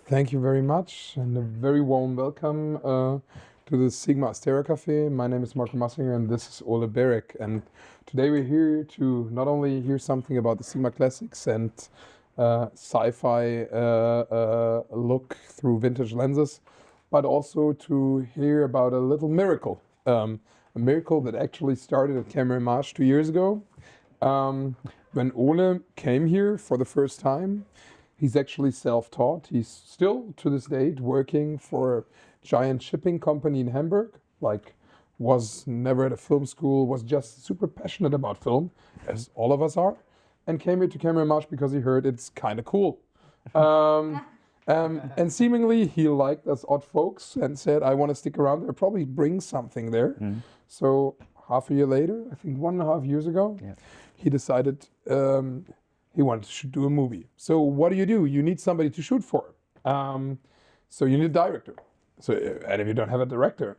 Thank you very much, and a very warm welcome to the SIGMA Astera Café. My name is Marko Massinger, and this is Ole Berek. And today we're here to not only hear something about the SIGMA classics and sci-fi look through vintage lenses, but also to hear about a little miracle. A miracle that actually started at CamerImage 2 years ago. When Ole came here for the first time, he's actually self-taught. He's still, to this date, working for a giant shipping company in Hamburg. Was never at a film school, was just super passionate about film, as all of us are, and came here to CamerImage because he heard it's kind of cool. And seemingly he liked us odd folks and said, I want to stick around there, probably bring something there. So half a year later, I think 1.5 years ago, he decided he wanted to do a movie. So what do? You need somebody to shoot for. So you need a director. And if you don't have a director,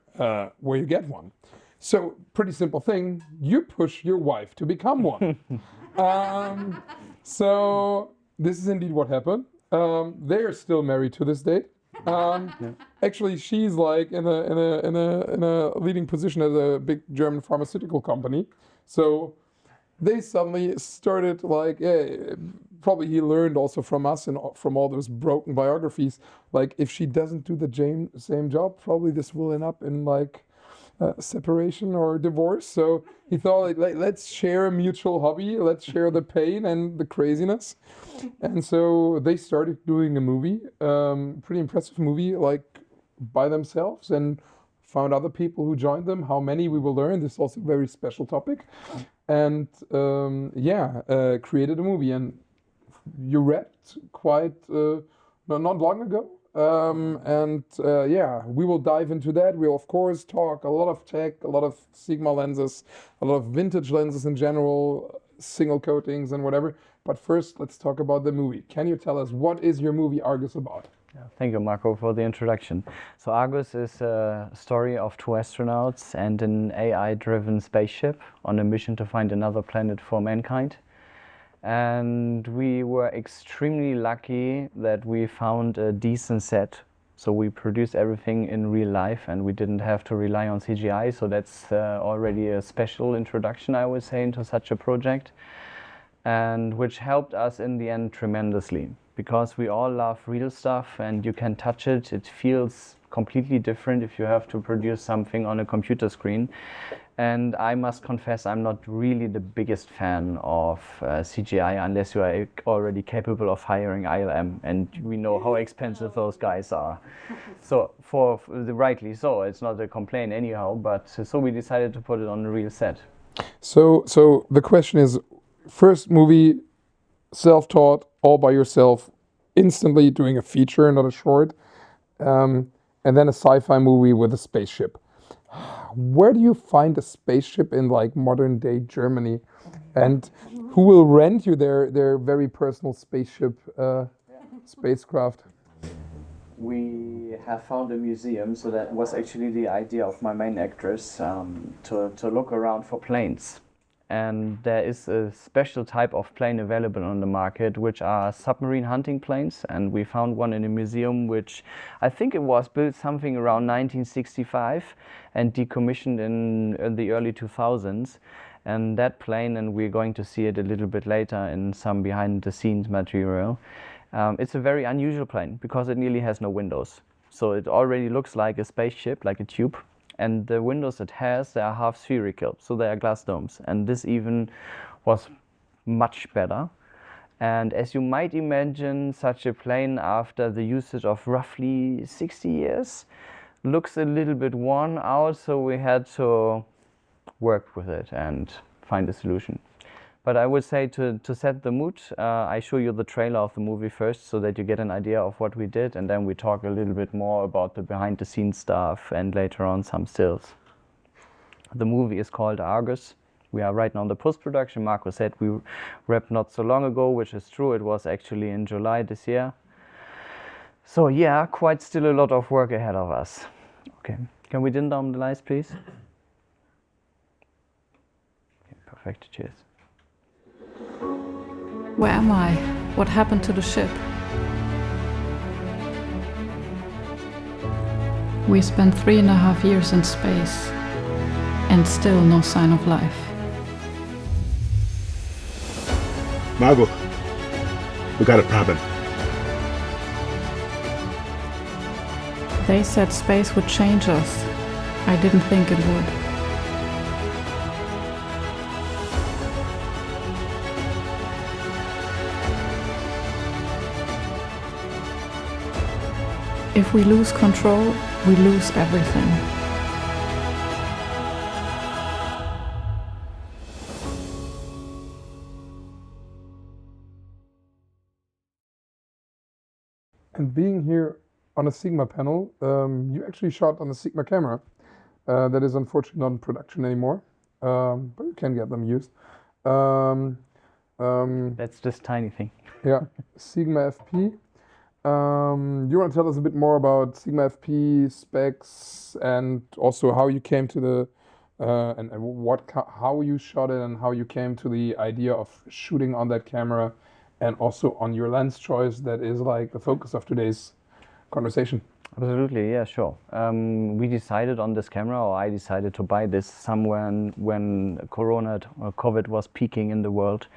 where you get one? So pretty simple thing, you push your wife to become one. So this is indeed what happened. They are still married to this date. Actually, she's like in a leading position at a big German pharmaceutical company. So they suddenly started probably he learned also from us and from all those broken biographies, if she doesn't do the same job, probably this will end up in separation or divorce. So he thought, let's share a mutual hobby, let's share the pain and the craziness. And so they started doing a movie, pretty impressive movie, by themselves, and found other people who joined them. How many, we will learn. This is also a very special topic. And created a movie. And you read quite not long ago. We will dive into that. We'll of course talk a lot of tech, a lot of Sigma lenses, a lot of vintage lenses in general, single coatings and whatever. But first, let's talk about the movie. Can you tell us, what is your movie Argus about? Thank you, Marco, for the introduction. So Argus is a story of 2 astronauts and an AI-driven spaceship on a mission to find another planet for mankind. And we were extremely lucky that we found a decent set. So we produced everything in real life and we didn't have to rely on CGI. So that's already a special introduction, I would say, into such a project. And which helped us in the end tremendously. Because we all love real stuff and you can touch it. It feels completely different if you have to produce something on a computer screen. And I must confess, I'm not really the biggest fan of CGI unless you are already capable of hiring ILM, and we know how expensive those guys are. So rightly so, it's not a complaint anyhow, but so we decided to put it on a real set. So the question is, first movie, self-taught, all by yourself, instantly doing a feature, not a short, and then a sci-fi movie with a spaceship. Where do you find a spaceship in modern day Germany, and who will rent you their very personal spaceship, spacecraft? We have found a museum, so that was actually the idea of my main actress, to look around for planes. And there is a special type of plane available on the market, which are submarine hunting planes. And we found one in a museum, which I think it was built something around 1965 and decommissioned in the early 2000s. And that plane, and we're going to see it a little bit later in some behind the scenes material. It's a very unusual plane because it nearly has no windows. So it already looks like a spaceship, like a tube. And the windows it has, they are half spherical, so they are glass domes. And this even was much better. And as you might imagine, such a plane, after the usage of roughly 60 years, looks a little bit worn out, so we had to work with it and find a solution. But I would say to set the mood, I show you the trailer of the movie first so that you get an idea of what we did, and then we talk a little bit more about the behind the scenes stuff and later on some stills. The movie is called Argus. We are right now in the post-production. Marco said we wrapped not so long ago, which is true. It was actually in July this year. So yeah, quite still a lot of work ahead of us. Okay, can we dim down the lights, please? Okay, perfect, cheers. Where am I? What happened to the ship? We spent 3.5 years in space, and still no sign of life. Margo, we got a problem. They said space would change us. I didn't think it would. If we lose control, we lose everything. And being here on a SIGMA panel, you actually shot on a SIGMA camera that is unfortunately not in production anymore, but you can get them used. That's this tiny thing. Yeah, SIGMA FP. You want to tell us a bit more about SIGMA FP specs and also how you came to the and how you shot it and how you came to the idea of shooting on that camera, and also on your lens choice that is like the focus of today's conversation. Absolutely, yeah, sure. We decided on this camera, or I decided to buy this somewhere when Corona or COVID was peaking in the world.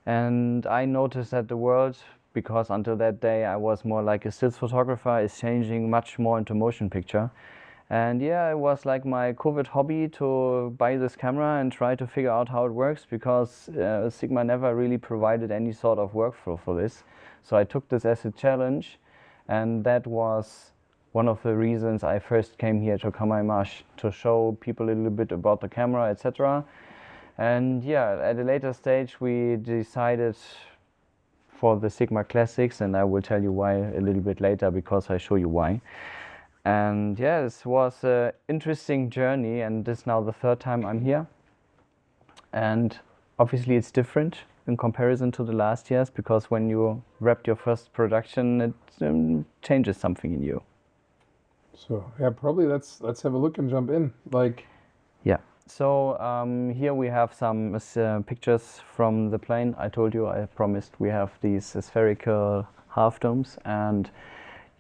And I noticed that the world, because until that day I was more like a stills photographer, is changing much more into motion picture. And yeah, it was like my COVID hobby to buy this camera and try to figure out how it works, because SIGMA never really provided any sort of workflow for this. So I took this as a challenge, and that was one of the reasons I first came here to CamerImage, to show people a little bit about the camera, etc. And yeah, at a later stage we decided for the SIGMA Classics, and I will tell you why a little bit later, because I show you why. And yeah, this was an interesting journey, and this is now the third time I'm here. And obviously it's different in comparison to the last years, because when you wrapped your first production, it changes something in you. So yeah, probably let's have a look and jump in. Like, yeah. So here we have some pictures from the plane. I told you, I promised we have these spherical half domes, and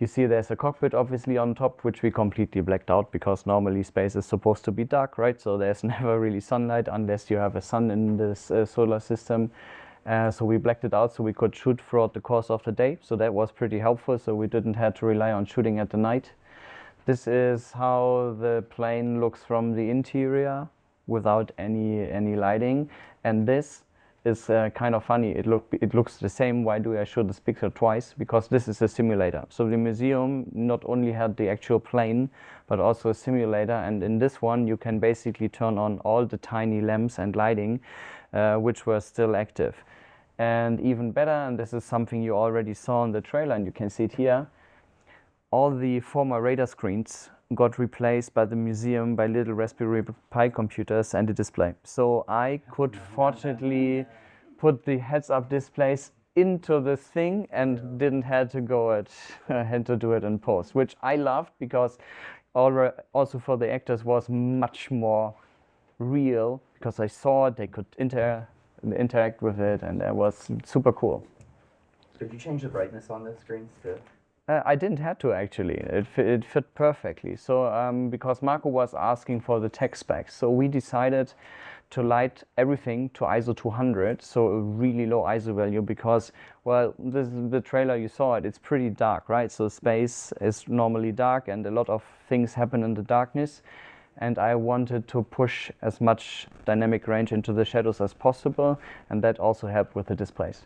you see there's a cockpit obviously on top, which we completely blacked out, because normally space is supposed to be dark, right? So there's never really sunlight unless you have a sun in this solar system. So we blacked it out so we could shoot throughout the course of the day. So that was pretty helpful, so we didn't have to rely on shooting at the night. This is how the plane looks from the interior without any lighting, and this is kind of funny. It looks the same. Why do I show this picture twice? Because this is a simulator. So the museum not only had the actual plane, but also a simulator, and in this one you can basically turn on all the tiny lamps and lighting which were still active. And even better, and this is something you already saw in the trailer and you can see it here, all the former radar screens got replaced by the museum by little Raspberry Pi computers and a display. So I could fortunately put the heads-up displays into this thing and didn't have to had to do it in post, which I loved, because also for the actors was much more real, because I saw it, they could interact with it, and that was super cool. Did you change the brightness on the screens too? I didn't have to actually. It fit perfectly. So because Marko was asking for the tech specs, so we decided to light everything to ISO 200, so a really low ISO value, because, well, this is the trailer, you saw it, it's pretty dark, right? So space is normally dark and a lot of things happen in the darkness, and I wanted to push as much dynamic range into the shadows as possible, and that also helped with the displays.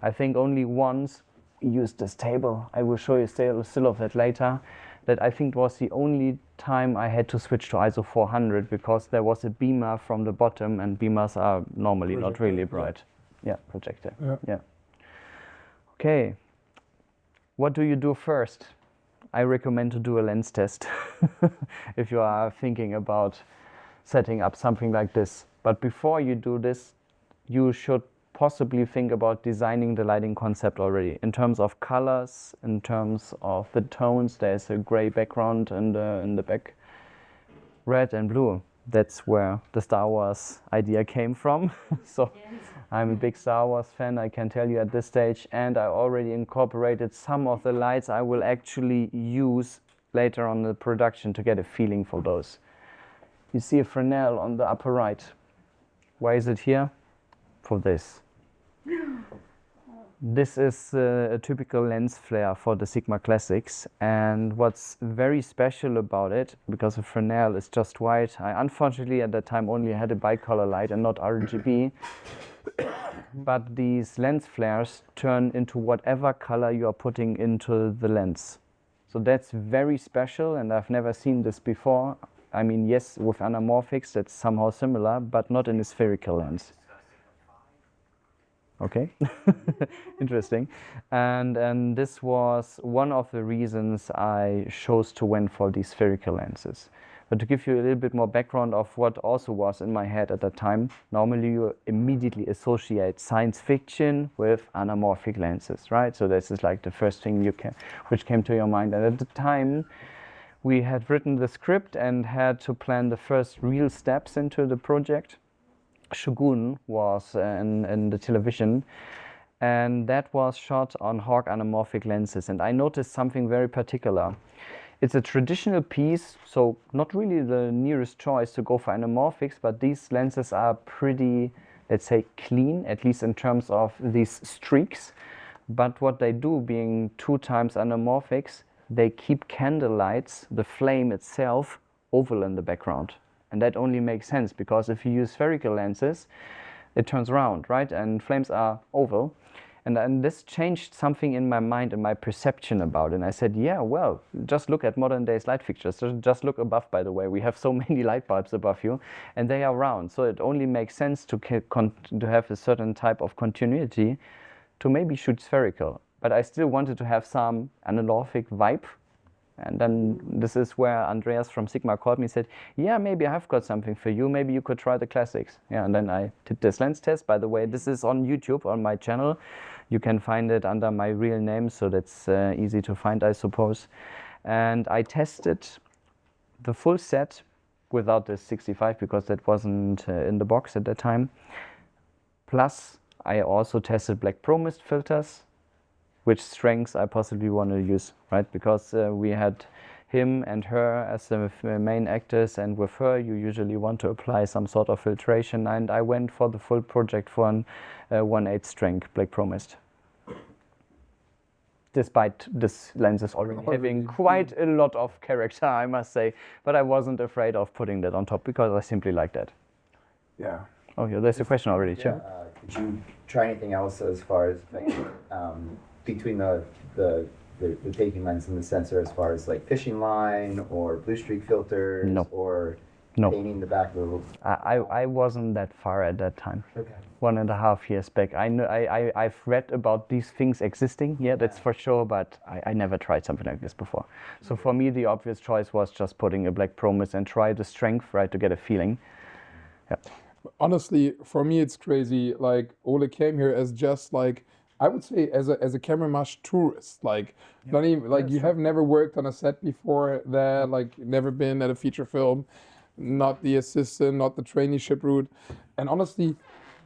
I think only once used this table, I will show you still of that later, that I think was the only time I had to switch to ISO 400, because there was a beamer from the bottom, and beamers are normally not really bright. Yeah, projector. Yeah. Okay, what do you do first? I recommend to do a lens test if you are thinking about setting up something like this. But before you do this, you should possibly think about designing the lighting concept already, in terms of colors, in terms of the tones. There's a gray background in the back, red and blue. That's where the Star Wars idea came from. So I'm a big Star Wars fan, I can tell you at this stage, and I already incorporated some of the lights I will actually use later on the production to get a feeling for those. You see a Fresnel on the upper right. Why is it here? For this. This is a typical lens flare for the Sigma Classics, and what's very special about it, because the Fresnel is just white, I unfortunately at that time only had a bicolor light and not RGB, but these lens flares turn into whatever color you are putting into the lens. So that's very special, and I've never seen this before. I mean, yes, with anamorphics that's somehow similar, but not in a spherical lens. Okay, interesting. And this was one of the reasons I chose to went for these spherical lenses. But to give you a little bit more background of what also was in my head at that time, normally you immediately associate science fiction with anamorphic lenses, right? So this is like the first thing which came to your mind. And at the time, we had written the script and had to plan the first real steps into the project. Shogun was in the television, and that was shot on Hawk anamorphic lenses, and I noticed something very particular. It's a traditional piece, so not really the nearest choice to go for anamorphics, but these lenses are pretty, let's say, clean, at least in terms of these streaks. But what they do, being 2 times anamorphics, they keep candle lights, the flame itself, oval in the background. And that only makes sense because if you use spherical lenses, it turns round, right? And flames are oval. And this changed something in my mind and my perception about it. And I said, yeah, well, just look at modern days light fixtures. Just look above, by the way. We have so many light bulbs above you, and they are round. So it only makes sense to have a certain type of continuity to maybe shoot spherical. But I still wanted to have some anamorphic vibe. And then this is where Andreas from Sigma called me and said, yeah, maybe I've got something for you. Maybe you could try the classics. Yeah, and then I did this lens test. By the way, this is on YouTube, on my channel. You can find it under my real name, so that's easy to find, I suppose. And I tested the full set without the 65 because that wasn't in the box at that time. Plus, I also tested black pro mist filters, which strengths I possibly want to use, right? Because we had him and her as the main actors, and with her you usually want to apply some sort of filtration, and I went for the full project for an 1/8 strength black pro mist. Despite this lens is already having quite a lot of character, I must say, but I wasn't afraid of putting that on top because I simply like that. Yeah. Oh, yeah, there's a question already, sure. Did you try anything else as far as like, between the taking lens and the sensor, as far as like fishing line or blue streak filters? No. Or No. painting the back of the... I wasn't that far at that time. Okay. 1.5 years back. I've read about these things existing, yeah, that's for sure, but I never tried something like this before. So for me, the obvious choice was just putting a black pro mist and try the strength, right, to get a feeling. Yeah. Honestly, for me, it's crazy. Like, Ole came here as just like, I would say as a CamerImage tourist, like not even like you have never worked on a set before that, like never been at a feature film, not the assistant, not the traineeship route, and honestly,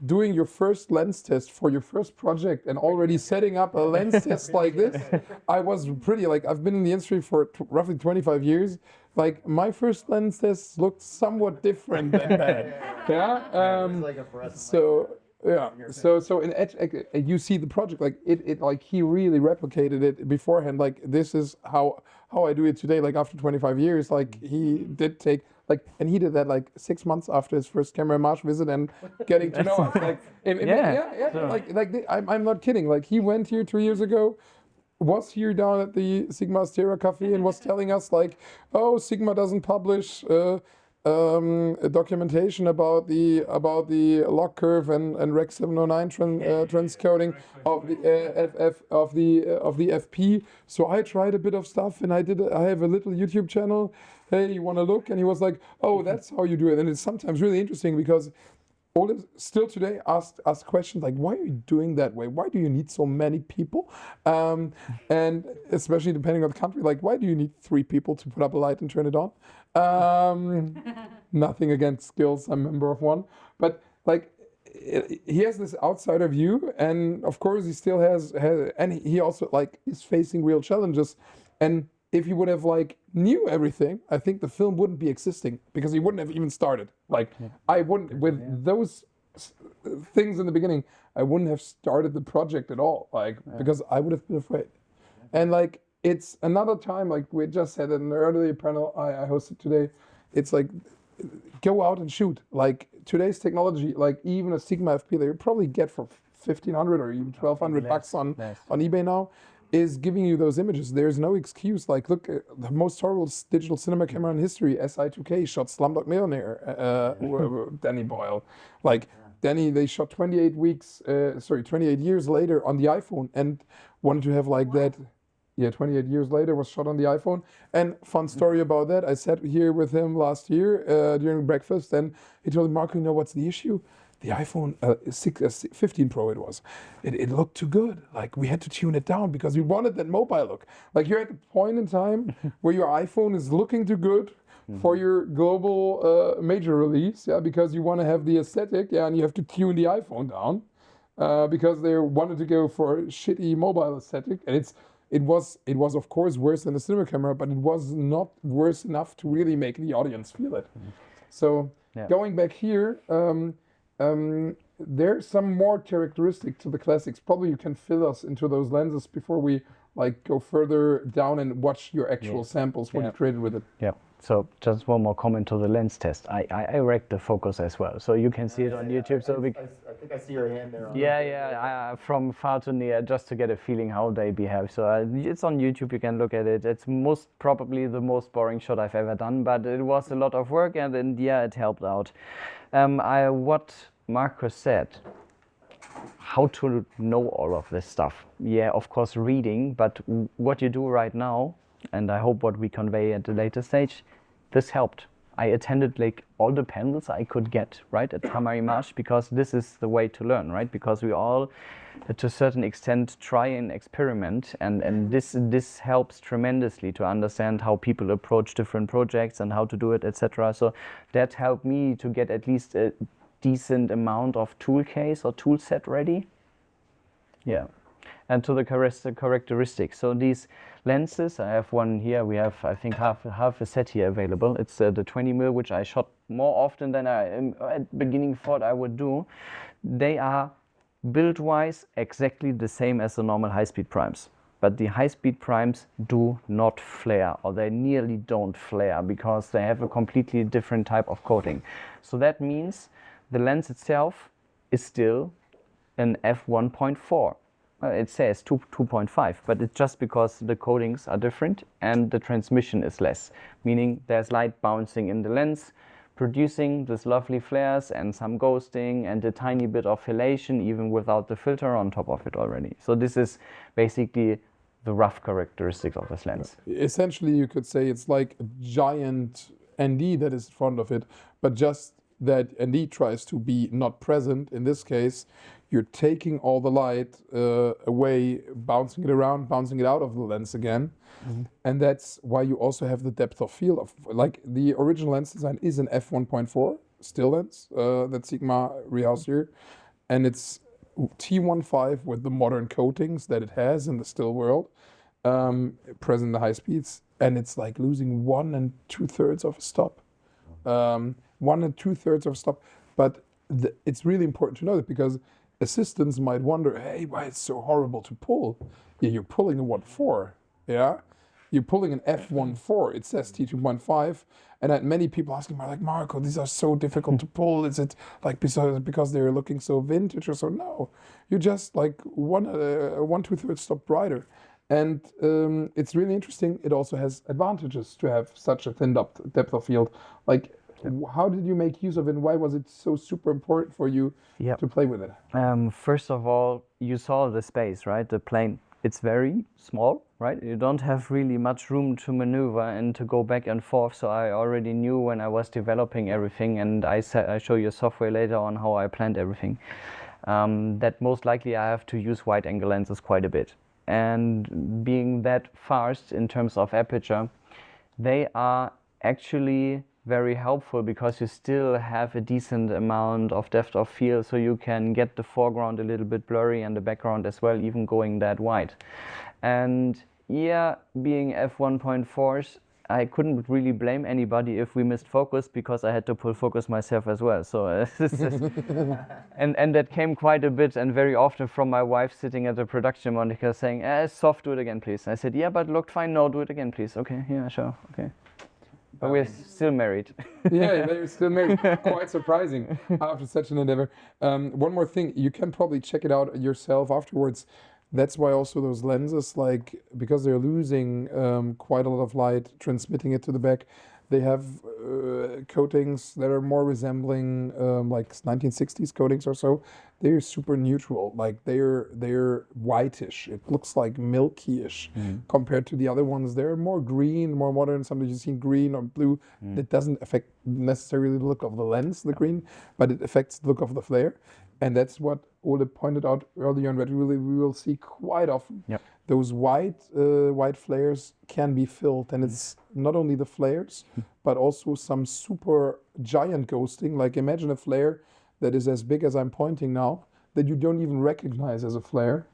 doing your first lens test for your first project and already setting up a lens test like this, I was pretty like I've been in the industry for roughly 25 years. Like my first lens test looked somewhat different than that. Yeah. like a fluorescent So. Yeah, so in Edge, you see the project, like it like he really replicated it beforehand. Like this is how I do it today. Like after 25 years, like he did take like, and he did that like 6 months after his first CamerImage visit and getting to know us. Like, I'm not kidding. Like he went here 2 years ago, was here down at the SIGMA Astera Café and was telling us like, oh, Sigma doesn't publish. A documentation about the log curve and Rec 709 transcoding of the FP. So I tried a bit of stuff and I have a little YouTube channel. Hey, you want to look? And he was like, oh, that's how you do it. And it's sometimes really interesting because Ole still today ask questions like, why are you doing that way? Why do you need so many people? And especially depending on the country, like, why do you need 3 people to put up a light and turn it on? Nothing against skills, I'm a member of one. But like, he has this outsider view, and of course he still has and he also like is facing real challenges. And if you would have like knew everything, I think the film wouldn't be existing because you wouldn't have even started. Like I wouldn't with those things in the beginning, I wouldn't have started the project at all. Like because I would have been afraid. And like it's another time, like we just said in an earlier panel I hosted today. It's like go out and shoot. Like today's technology, like even a Sigma FP that you probably get for 1,500 or even 1,200 bucks on eBay now, is giving you those images. There's no excuse. Like, look, the most horrible digital cinema camera in history, SI2K, shot Slumdog Millionaire, Danny Boyle. Like, Danny, they shot 28 years later on the iPhone and wanted to have like that. Yeah, 28 years later was shot on the iPhone. And fun story about that, I sat here with him last year during breakfast and he told me, Marko, you know what's the issue? The iPhone 15 Pro it was. It looked too good. Like we had to tune it down because we wanted that mobile look. Like you're at the point in time where your iPhone is looking too good for your global major release, yeah, because you want to have the aesthetic, yeah, and you have to tune the iPhone down because they wanted to go for a shitty mobile aesthetic. And it was of course worse than the cinema camera, but it was not worse enough to really make the audience feel it. So going back here, there's some more characteristic to the classics. Probably you can fill us into those lenses before we like go further down and watch your actual samples what you created with it. Yeah. So just one more comment to the lens test. I wrecked the focus as well, so you can see it on YouTube. So I think I see your hand there. From far to near, just to get a feeling how they behave. So it's on YouTube. You can look at it. It's most probably the most boring shot I've ever done, but it was a lot of work, and in the end, it helped out. What Marko said. How to know all of this stuff? Yeah, of course, reading. But what you do right now, and I hope what we convey at the later stage, this helped. I attended like all the panels I could get, right, at CamerImage, because this is the way to learn, right? Because we all, to a certain extent, try and experiment, and this helps tremendously to understand how people approach different projects and how to do it, etc. So that helped me to get at least a decent amount of tool case or tool set ready. Yeah. And to the characteristics. So these lenses, I have one here. We have, I think, half a set here available. It's the 20mm, which I shot more often than I at the beginning thought I would do. They are build-wise exactly the same as the normal high-speed primes. But the high-speed primes do not flare, or they nearly don't flare, because they have a completely different type of coating. So that means the lens itself is still an f1.4. It says 2.5, but it's just because the coatings are different and the transmission is less, meaning there's light bouncing in the lens, producing this lovely flares and some ghosting and a tiny bit of halation, even without the filter on top of it already. So this is basically the rough characteristics of this lens. Essentially, you could say it's like a giant ND that is in front of it, but just that ND tries to be not present. In this case, you're taking all the light away, bouncing it around, bouncing it out of the lens again. And that's why you also have the depth of field of, like, the original lens design is an f1.4 still lens that Sigma rehoused here. And it's T15 with the modern coatings that it has in the still world, present in the high speeds. And it's like losing 1 2/3 of a stop. 1 2/3 of a stop. But it's really important to know that, because assistants might wonder, hey, why it's so horrible to pull? Yeah, you're pulling a 1.4, yeah? You're pulling an f1.4, it says T2.5, and I had many people asking me, like, Marko, these are so difficult to pull. Is it like because they're looking so vintage or so? No, you're just like 1 2/3 stop brighter. And it's really interesting. It also has advantages to have such a thin depth of field. Like, how did you make use of it, and why was it so super important for you to play with it? First of all, you saw the space, right? The plane, it's very small, right? You don't have really much room to maneuver and to go back and forth. So I already knew when I was developing everything, and I show you software later on how I planned everything, that most likely I have to use wide angle lenses quite a bit. And being that fast in terms of aperture, they are actually very helpful, because you still have a decent amount of depth of field, so you can get the foreground a little bit blurry and the background as well, even going that wide. And yeah, being f1.4s, I couldn't really blame anybody if we missed focus because I had to pull focus myself as well. So and that came quite a bit and very often from my wife sitting at the production monitor saying, soft, do it again, please. I said, yeah, but looked fine. No, do it again, please. Okay, yeah, sure, okay. But we're still married. Yeah, they're still married. Quite surprising after such an endeavor. One more thing, you can probably check it out yourself afterwards. That's why also those lenses, like, because they're losing quite a lot of light, transmitting it to the back, they have coatings that are more resembling like 1960s coatings or so. They're super neutral, like they're whitish. It looks like milky-ish compared to the other ones. They're more green, more modern. Sometimes you see green or blue. It doesn't affect necessarily the look of the lens, the green, but it affects the look of the flare. And that's what Ole pointed out earlier on, that we will see quite often. Yep. Those white flares can be filled, and it's not only the flares, but also some super giant ghosting. Like imagine a flare that is as big as I'm pointing now, that you don't even recognize as a flare,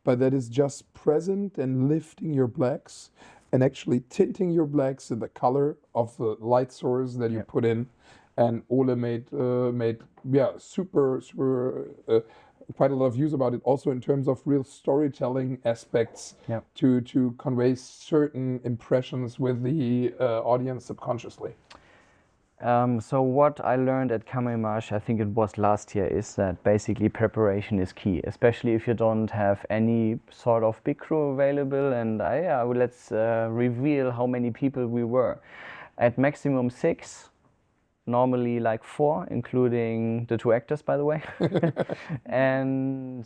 but that is just present and lifting your blacks and actually tinting your blacks in the color of the light source that you put in. And Ole made super quite a lot of use about it, also in terms of real storytelling aspects to convey certain impressions with the audience subconsciously. So what I learned at CamerImage, I think it was last year, is that basically preparation is key, especially if you don't have any sort of big crew available. And let's reveal how many people we were. At maximum 6. Normally like 4, including the 2 actors, by the way. And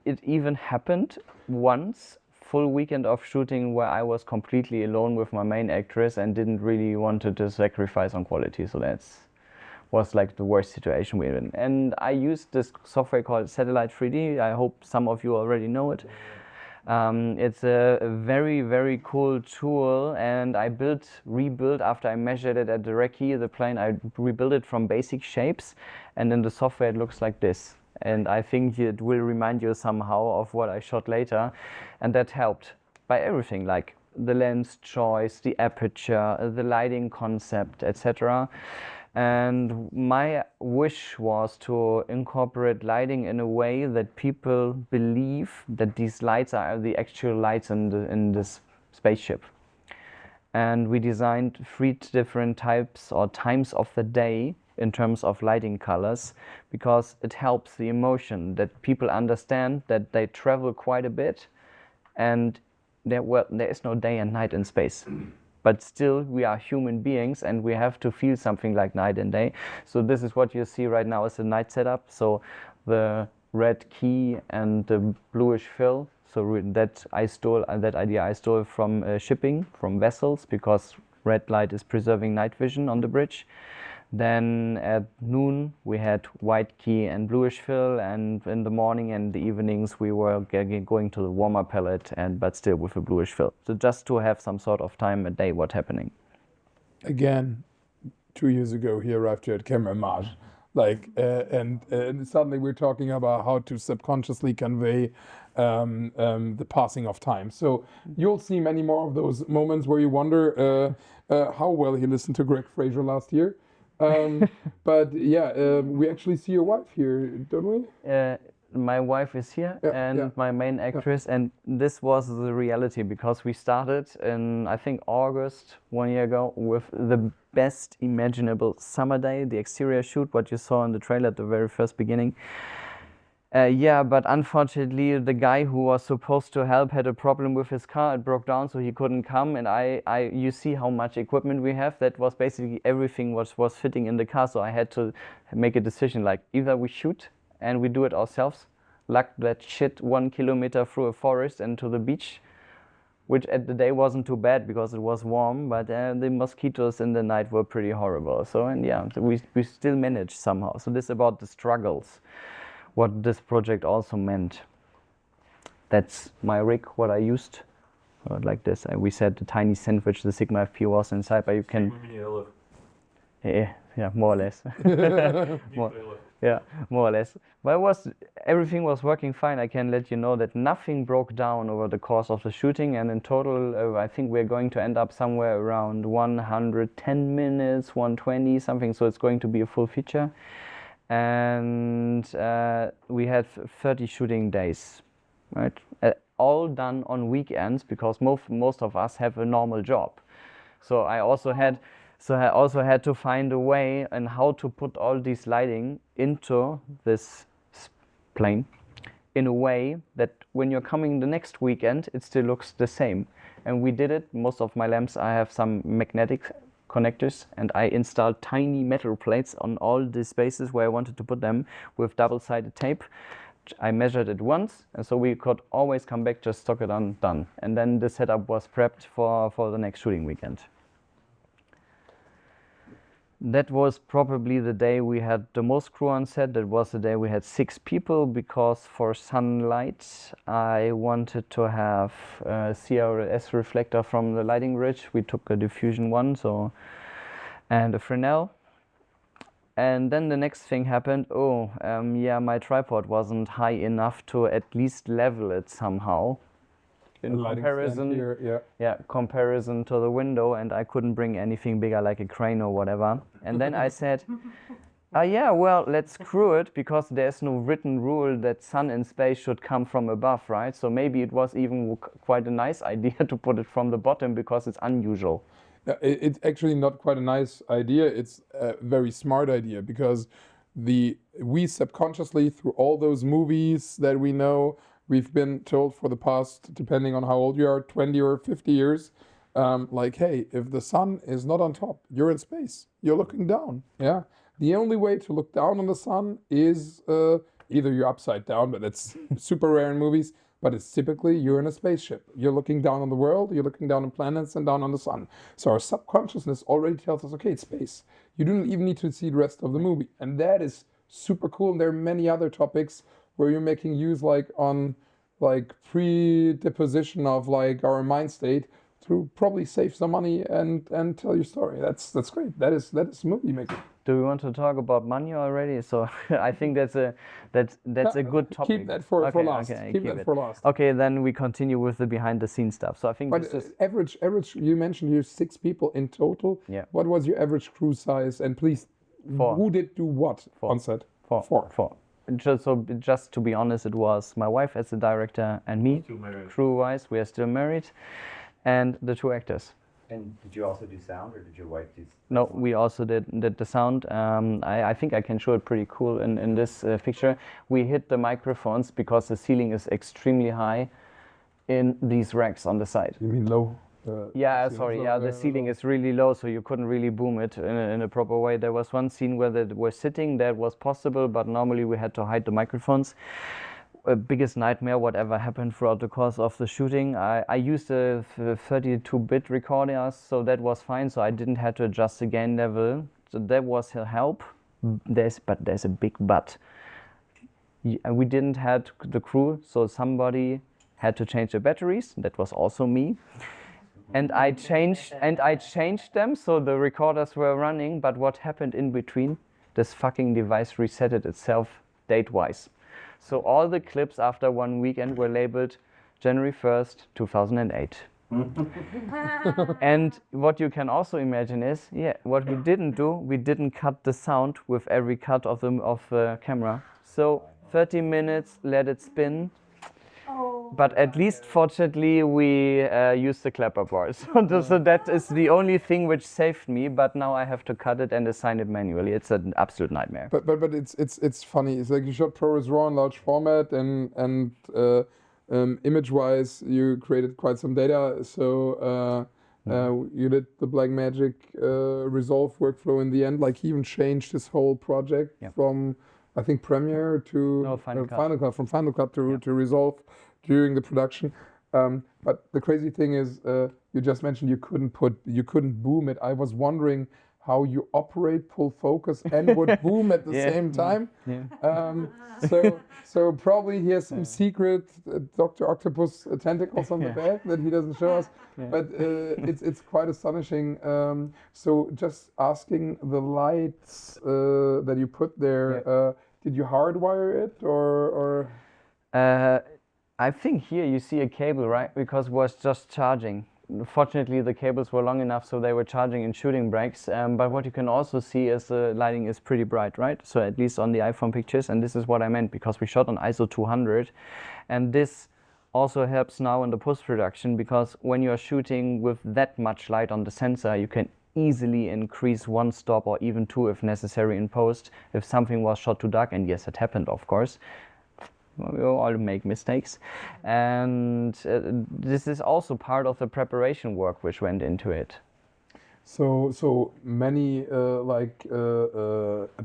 it even happened once, full weekend of shooting, where I was completely alone with my main actress and didn't really want to sacrifice on quality. So was like the worst situation we were in. And I used this software called Satellite 3D. I hope some of you already know it. It's a very, very cool tool, and I rebuilt after I measured it at the recce, the plane. I rebuilt it from basic shapes, and in the software it looks like this. And I think it will remind you somehow of what I shot later, and that helped by everything, like the lens choice, the aperture, the lighting concept, etc. And my wish was to incorporate lighting in a way that people believe that these lights are the actual lights in this spaceship. And we designed 3 different types or times of the day in terms of lighting colors, because it helps the emotion, that people understand that they travel quite a bit, and there is no day and night in space. But still, we are human beings and we have to feel something like night and day. So this is what you see right now is the night setup. So the red key and the bluish fill. So that idea I stole from shipping, from vessels, because red light is preserving night vision on the bridge. Then at noon we had white key and bluish fill, and in the morning and the evenings we were going to the warmer palette, but still with a bluish fill. So just to have some sort of time a day what's happening. Again, 2 years ago he arrived here at CamerImage, like and suddenly we're talking about how to subconsciously convey the passing of time. So you'll see many more of those moments where you wonder how well he listened to Greg Fraser last year. But yeah, we actually see your wife here, don't we? My wife is here, and my main actress, and this was the reality, because we started in, I think, August 1 year ago with the best imaginable summer day, the exterior shoot, what you saw in the trailer at the very first beginning. But unfortunately the guy who was supposed to help had a problem with his car. It broke down, so he couldn't come. And you see how much equipment we have. That was basically everything was fitting in the car. So I had to make a decision, like either we shoot and we do it ourselves, lug that shit 1 kilometer through a forest and to the beach, which at the day wasn't too bad because it was warm, but the mosquitoes in the night were pretty horrible. So we still managed somehow. So this is about the struggles. What this project also meant. That's my rig, what I used. Like this. We said the tiny sandwich, the Sigma FP was inside, but you can... Yeah, more or less. Yeah, more or less. But everything was working fine. I can let you know that nothing broke down over the course of the shooting, and in total, I think we're going to end up somewhere around 110 minutes, 120 something. So it's going to be a full feature, and we had 30 shooting days, right? All done on weekends because most of us have a normal job. So I also had to find a way and how to put all this lighting into this plane in a way that when you're coming the next weekend, it still looks the same. And we did it. Most of my lamps, I have some magnetic connectors, and I installed tiny metal plates on all the spaces where I wanted to put them with double-sided tape. I measured it once, and so we could always come back, just stock it on, done. And then the setup was prepped for the next shooting weekend. That was probably the day we had the most crew on set. That was the day we had 6 people, because for sunlight I wanted to have a CRS reflector from the lighting ridge. We took a diffusion one, and a Fresnel. And then the next thing happened. Yeah, my tripod wasn't high enough to at least level it somehow. In comparison, comparison to the window, and I couldn't bring anything bigger like a crane or whatever. And then I said, yeah, well, let's screw it, because there's no written rule that sun and space should come from above, right? So maybe it was even quite a nice idea to put it from the bottom, because it's unusual. It's actually not quite a nice idea. It's a very smart idea, because we subconsciously, through all those movies that we know, we've been told for the past, depending on how old you are, 20 or 50 years, like, hey, if the sun is not on top, you're in space. You're looking down. Yeah. The only way to look down on the sun is either you're upside down, but that's super rare in movies, but it's typically you're in a spaceship. You're looking down on the world, you're looking down on planets and down on the sun. So our subconsciousness already tells us, okay, it's space. You don't even need to see the rest of the movie. And that is super cool. And there are many other topics where you're making use on predeposition of our mind state to probably save some money and tell your story. That's great. That is movie making. Do we want to talk about money already? So I think that's a good topic. Keep that for last. Okay, keep that for last. Okay, then we continue with the behind the scenes stuff. So I think but this is average. You mentioned here 6 people in total. Yeah. What was your average crew size? And please, 4. Who did do what on set? 4. Just to be honest, it was my wife as the director and me. Crew-wise, we are still married, and the 2 actors. And did you also do sound, or did your wife do? No, we also did the sound. I think I can show it pretty cool in this picture. We hit the microphones because the ceiling is extremely high in these racks on the side. You mean low? The ceiling is really low, so you couldn't really boom it in a proper way. There was one scene where they were sitting, that was possible, but normally we had to hide the microphones. Biggest nightmare, whatever happened throughout the course of the shooting. I used a 32-bit recorder, so that was fine, so I didn't have to adjust the gain level. So that was a help. There's a big but. We didn't have the crew, so somebody had to change the batteries. That was also me. And I changed them, so the recorders were running, but what happened in between? This fucking device resetted itself date-wise. So all the clips after one weekend were labeled January 1st, 2008. And what you can also imagine is, what we didn't do, we didn't cut the sound with every cut of the camera. So 30 minutes, let it spin. But at least, fortunately, we used the clapper bars. So that is the only thing which saved me. But now I have to cut it and assign it manually. It's an absolute nightmare. But it's funny. It's like you shot ProRes RAW in large format, and image-wise, you created quite some data. So you did the Blackmagic Resolve workflow in the end. Like, he even changed his whole project from, I think, Premiere to Final Cut, from Final Cut to Resolve during the production. But the crazy thing is, you just mentioned you couldn't boom it. I was wondering how you operate pull focus and would boom at the same time. So probably he has some secret Dr. Octopus tentacles on the back that he doesn't show us. But it's quite astonishing. So just asking the lights that you put there, did you hardwire it or? I think here you see a cable, right? Because it was just charging. Fortunately, the cables were long enough so they were charging in shooting breaks. But what you can also see is the lighting is pretty bright, right? So at least on the iPhone pictures, and this is what I meant because we shot on ISO 200, and this also helps now in the post-production because when you are shooting with that much light on the sensor, you can easily increase one stop or even two if necessary in post if something was shot too dark, and yes, it happened, of course. We all make mistakes, and this is also part of the preparation work which went into it. So many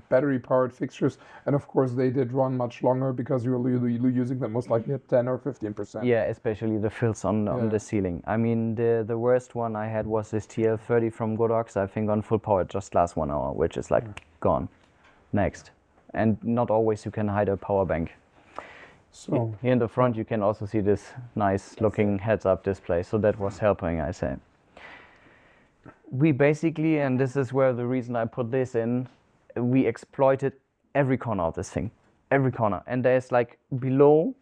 battery-powered fixtures, and of course they did run much longer because you're using them most likely at 10 or 15%. Yeah, especially the fills on the ceiling. I mean, the worst one I had was this TL30 from Godox. I think on full power it just lasts 1 hour, which is like gone. Next, and not always you can hide a power bank. So here in the front you can also see this nice looking heads-up display, so that was helping, I say. We basically, and this is where the reason I put this in, we exploited every corner of this thing, every corner. And there's like below,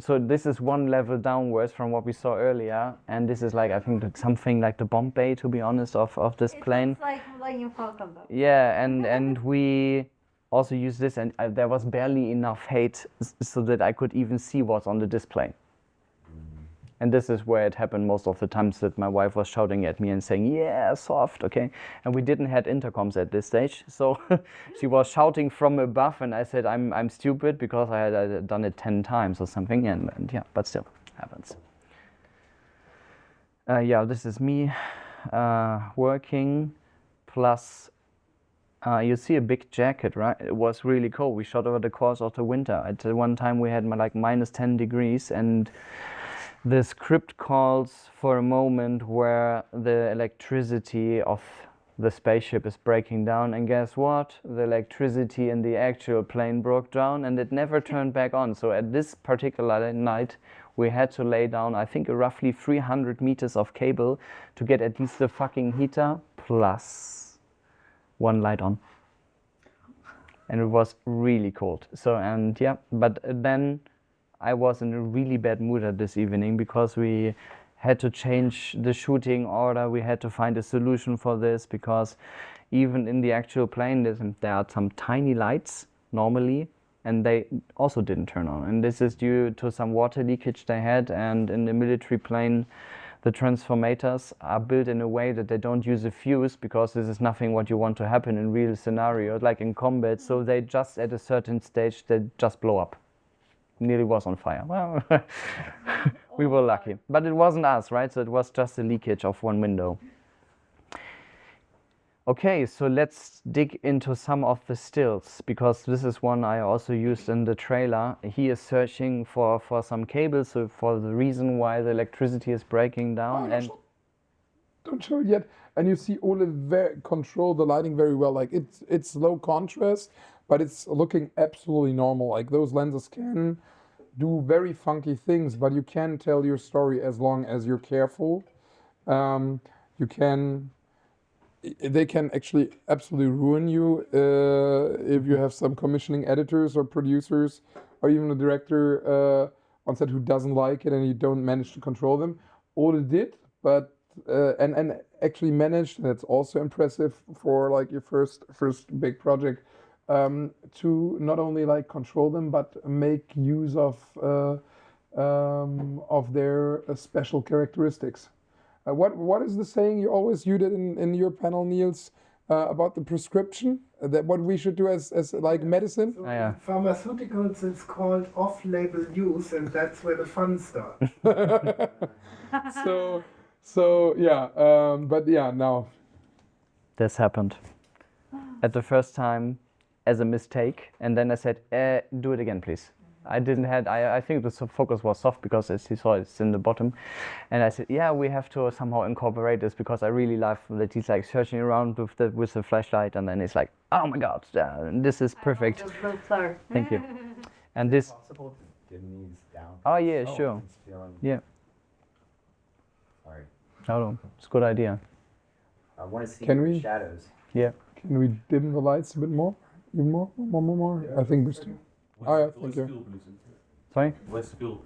so this is one level downwards from what we saw earlier, and this is like, I think something like the bomb bay, to be honest, of this plane. It's like Millennium Falcon though. Yeah, and we also use this, and there was barely enough height so that I could even see what's on the display. And this is where it happened most of the times, that my wife was shouting at me and saying, yeah, soft, okay? And we didn't have intercoms at this stage, so she was shouting from above, and I said, I'm stupid because I had done it 10 times or something, and yeah, but still, happens. Yeah, this is me working, plus you see a big jacket, right? It was really cold. We shot over the course of the winter. At one time we had like minus 10 degrees, and the script calls for a moment where the electricity of the spaceship is breaking down, and guess what? The electricity in the actual plane broke down and it never turned back on. So at this particular night we had to lay down, I think, roughly 300 meters of cable to get at least the fucking heater plus one light on. And it was really cold. So, and yeah, but then I was in a really bad mood at this evening because we had to change the shooting order. We had to find a solution for this because even in the actual plane there are some tiny lights normally, and they also didn't turn on. And this is due to some water leakage they had, and in the military plane the transformators are built in a way that they don't use a fuse, because this is nothing what you want to happen in real scenarios like in combat. So they just, at a certain stage, they just blow up. Nearly was on fire. Well, we were lucky, but it wasn't us, right? So it was just a leakage of one window. Okay, so let's dig into some of the stills, because this is one I also used in the trailer. He is searching for some cables, so for the reason why the electricity is breaking down. Oh, and don't show it yet. And you see all control the lighting very well. Like it's low contrast, but it's looking absolutely normal. Like those lenses can do very funky things, but you can tell your story as long as you're careful. They can actually absolutely ruin you if you have some commissioning editors or producers or even a director on set who doesn't like it and you don't manage to control them. All it did, but and actually managed, and it's also impressive for like your first big project, to not only like control them but make use of their special characteristics. What is the saying you always used in your panel, Niels, about the prescription? That what we should do as like medicine? So in pharmaceuticals, it's called off-label use, and that's where the fun starts. So yeah, but yeah, now this happened at the first time as a mistake, and then I said, do it again, please. I think the focus was soft because, as you saw, it's in the bottom. And I said, yeah, we have to somehow incorporate this, because I really love that he's like searching around with the flashlight, and then it's like, oh my God, this is perfect. Thank you. And this. Possible to dim these down? Oh yeah, sure. Yeah. Sorry. No, it's a good idea. I want to see the shadows. Yeah. Can we dim the lights a bit more? Even more? I think there's two. Oh yeah, thank you. Sorry? Less fuel.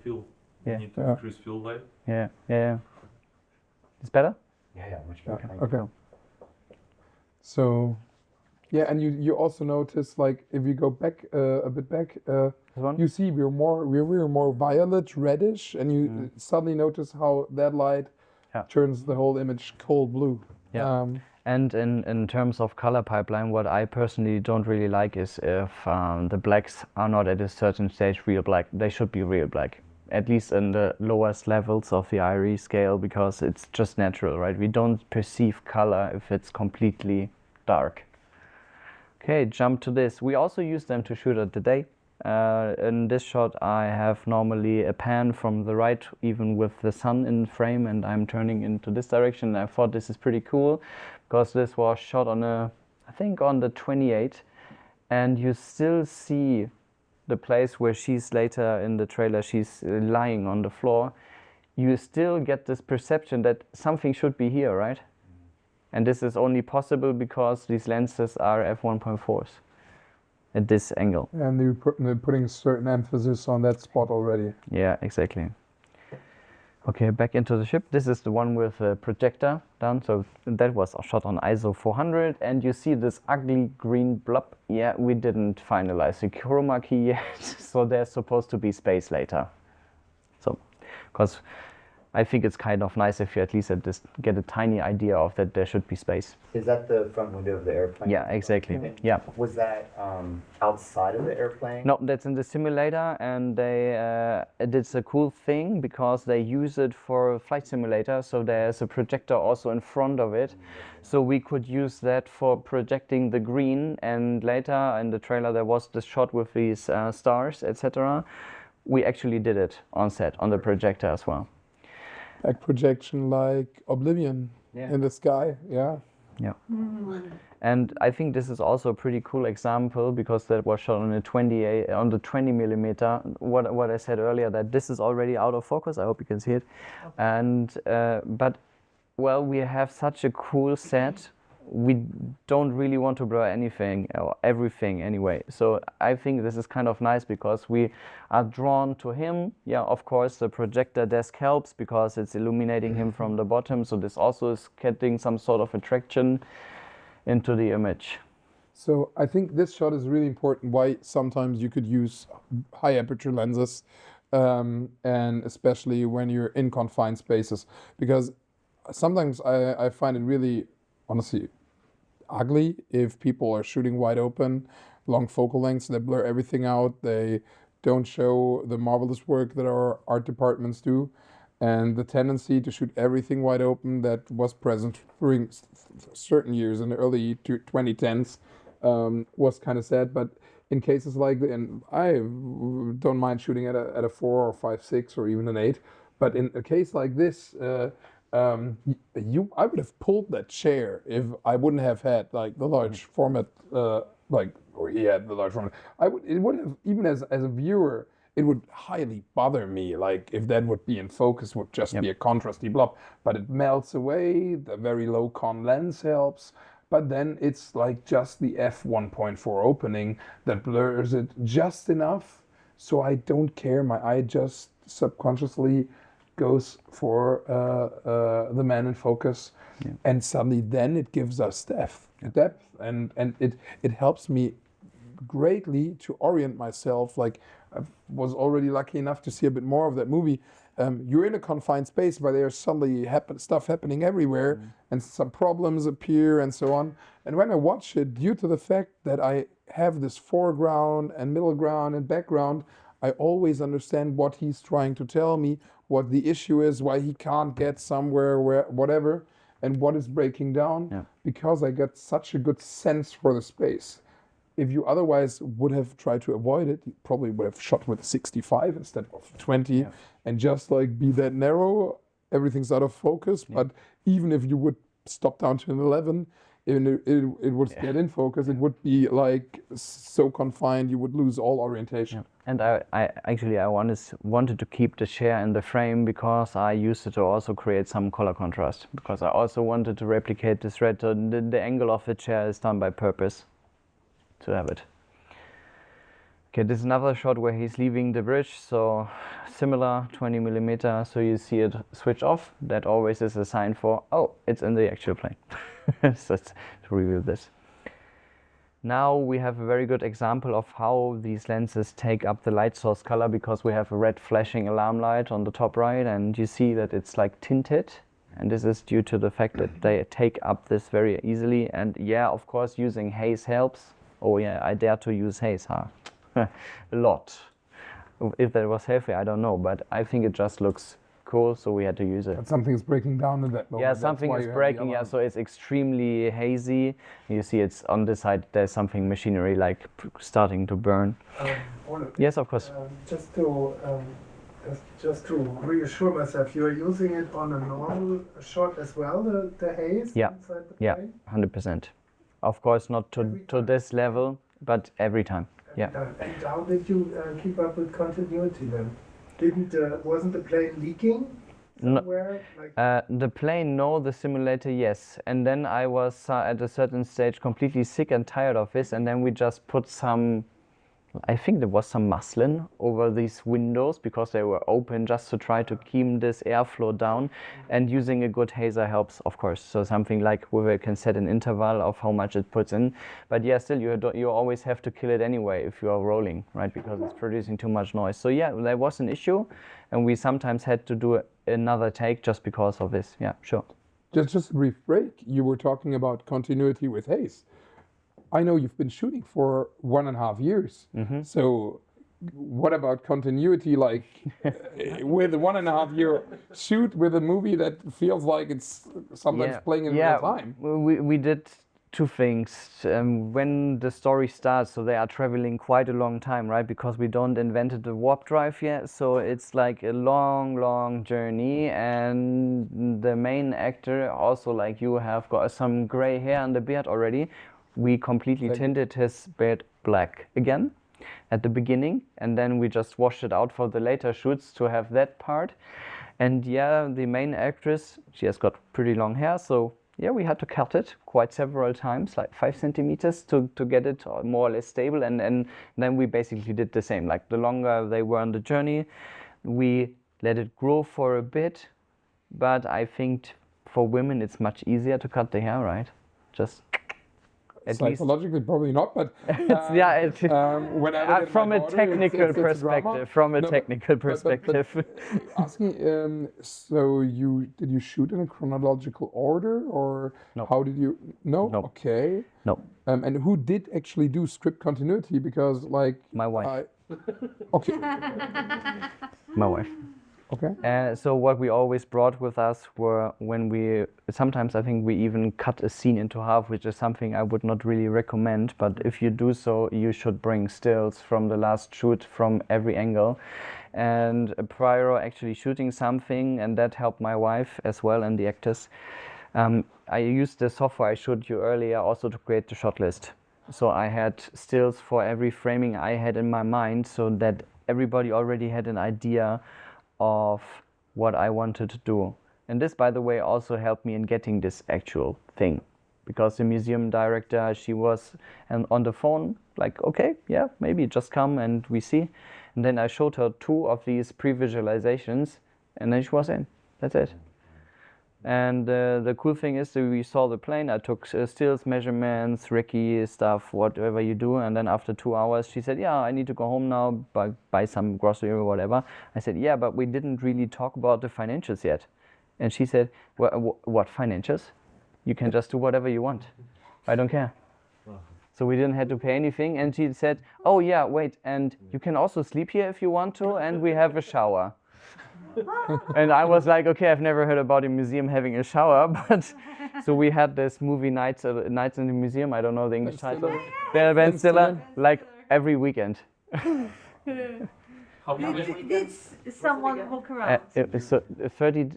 Yeah. You need to Yeah. increase fuel light. Yeah. It's better? Yeah, much better. Okay. So, yeah, and you also notice, like, if you go back a bit back, This one? you see we're more violet, reddish, and you suddenly notice how that light turns the whole image cold blue. Yeah. And in terms of color pipeline, what I personally don't really like is if the blacks are not at a certain stage real black. They should be real black, at least in the lowest levels of the IRE scale, because it's just natural, right? We don't perceive color if it's completely dark. Okay, jump to this. We also use them to shoot at the day. In this shot, I have normally a pan from the right, even with the sun in frame, and I'm turning into this direction. I thought this is pretty cool, because this was shot on I think on the 28, and you still see the place where she's later in the trailer, she's lying on the floor. You still get this perception that something should be here, right? And this is only possible because these lenses are f1.4s at this angle. And they're putting a certain emphasis on that spot already. Yeah, exactly. Okay, back into the ship. This is the one with a projector down. So that was shot on ISO 400. And you see this ugly green blob. Yeah, we didn't finalize the chroma key yet. So there's supposed to be space later. So, because I think it's kind of nice if you at least get a tiny idea of that there should be space. Is that the front window of the airplane? Yeah, exactly. Okay. Yeah. Was that outside of the airplane? No, that's in the simulator, and it's a cool thing because they use it for a flight simulator, so there's a projector also in front of it. So we could use that for projecting the green, and later in the trailer there was this shot with these stars, etc. We actually did it on set, on the projector as well. Back projection like Oblivion in the sky, yeah. Yeah. And I think this is also a pretty cool example because that was shot on the 20 millimeter. What I said earlier, that this is already out of focus. I hope you can see it. And but well, we have such a cool set. We don't really want to blur anything or everything anyway. So I think this is kind of nice because we are drawn to him. Yeah, of course, the projector desk helps because it's illuminating him from the bottom. So this also is getting some sort of attraction into the image. So I think this shot is really important why sometimes you could use high aperture lenses and especially when you're in confined spaces, because sometimes I find it really, honestly, ugly if people are shooting wide open, long focal lengths, they blur everything out, they don't show the marvelous work that our art departments do, and the tendency to shoot everything wide open that was present during certain years in the early 2010s was kind of sad. But in cases like that, and I don't mind shooting at a 4 or 5.6 or even an 8, but in a case like this, I would have pulled that chair if I wouldn't have had like the large format, or he had the large format. It would have, even as a viewer, it would highly bother me. Like if that would be in focus, would just be a contrasty blob. But it melts away. The very low con lens helps. But then it's like just the f1.4 opening that blurs it just enough, so I don't care. My eye just subconsciously goes for the man in focus, and suddenly then it gives us depth, and it helps me greatly to orient myself. Like I was already lucky enough to see a bit more of that movie. You're in a confined space, but there's suddenly stuff happening everywhere, and some problems appear and so on. And when I watch it, due to the fact that I have this foreground and middle ground and background, I always understand what he's trying to tell me, what the issue is, why he can't get somewhere, where whatever, and what is breaking down, because I get such a good sense for the space. If you otherwise would have tried to avoid it, you probably would have shot with 65 instead of 20 and just like be that narrow, everything's out of focus. But even if you would stop down to an 11, it would get in focus, it would be like so confined, you would lose all orientation. And I wanted to keep the chair in the frame because I used it to also create some color contrast, because I also wanted to replicate this red. So the angle of the chair is done by purpose to have it. Okay, this is another shot where he's leaving the bridge, so similar 20 millimeter, so you see it switch off. That always is a sign for, oh, it's in the actual plane. So let's review this. Now we have a very good example of how these lenses take up the light source color, because we have a red flashing alarm light on the top right, and you see that it's like tinted. And this is due to the fact that they take up this very easily. And yeah, of course, using haze helps. Oh yeah, I dare to use haze, huh? A lot. If that was healthy, I don't know, but I think it just looks cool, so we had to use it. But something is breaking down in that moment. Yeah, That's something why is you have the breaking, yeah, alarm. so it's extremely hazy. You see it's on this side, there's something machinery like starting to burn. Ole, Yes, of course. just to reassure myself, you are using it on a normal shot as well, the haze Yeah, inside the yeah, plane? 100%. Of course, not to this level, but every time. Yeah. And how did you keep up with continuity then? Wasn't the plane leaking No. somewhere? Like, The plane, no, the simulator, yes. And then I was at a certain stage completely sick and tired of this, and then we just put some, I think there was some muslin over these windows because they were open, just to try to keep this airflow down. And using a good hazer helps, of course. So something like where you can set an interval of how much it puts in. But yeah, still you always have to kill it anyway if you are rolling, right? Because it's producing too much noise. So yeah, there was an issue, and we sometimes had to do another take just because of this. Yeah, sure. Just a brief break. You were talking about continuity with haze. I know you've been shooting for 1.5 years. Mm-hmm. So what about continuity, like with a 1.5 year shoot with a movie that feels like it's sometimes playing in real time? We did two things. When the story starts, so they are traveling quite a long time, right? Because we don't invented the warp drive yet, so it's like a long journey. And the main actor also, like you, have got some gray hair and the beard already. We completely tinted his beard black again at the beginning, and then we just washed it out for the later shoots to have that part. And yeah, the main actress, she has got pretty long hair, so yeah, we had to cut it quite several times, like 5 centimeters to get it more or less stable. And then we basically did the same. Like the longer they were on the journey, we let it grow for a bit. But I think for women, it's much easier to cut the hair, right? Just at least. Psychologically, probably not, but from a technical perspective. From a technical perspective. Asking, so did you shoot in a chronological order, or No. how did you? No. No. Okay. No, And who did actually do script continuity? Because like my wife. Okay. My wife. Okay. So what we always brought with us were, when sometimes I think we even cut a scene into half, which is something I would not really recommend, but if you do so, you should bring stills from the last shoot from every angle. And prior actually shooting something, and that helped my wife as well and the actors, I used the software I showed you earlier also to create the shot list. So I had stills for every framing I had in my mind, so that everybody already had an idea of what I wanted to do. And this, by the way, also helped me in getting this actual thing, because the museum director, she was on the phone like, okay, yeah, maybe just come and we see. And then I showed her 2 of these pre-visualizations, and then she was in. That's it. And the cool thing is that we saw the plane. I took stills, measurements, Ricky stuff, whatever you do. And then after 2 hours, she said, yeah, I need to go home now, buy some grocery or whatever. I said, yeah, but we didn't really talk about the financials yet. And she said, what financials? You can just do whatever you want. I don't care. So we didn't have to pay anything. And she said, oh yeah, wait, and you can also sleep here if you want to, and we have a shower. And I was like, okay, I've never heard about a museum having a shower, but so we had this movie nights in the museum. I don't know the English title. Ben Stiller, like every weekend. Did someone walk around? So 30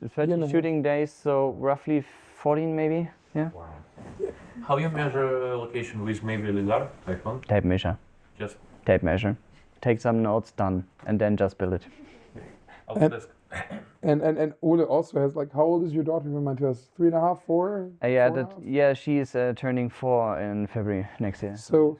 shooting days, so roughly 14 maybe. Yeah. Wow. How you measure location with maybe LiDAR, iPhone? Tape measure. Just tape measure. Take some notes, done, and then just build it. And Ole also has, like, how old is your daughter? Remind us, 3.5, 4? Yeah, she's turning 4 in February next year. So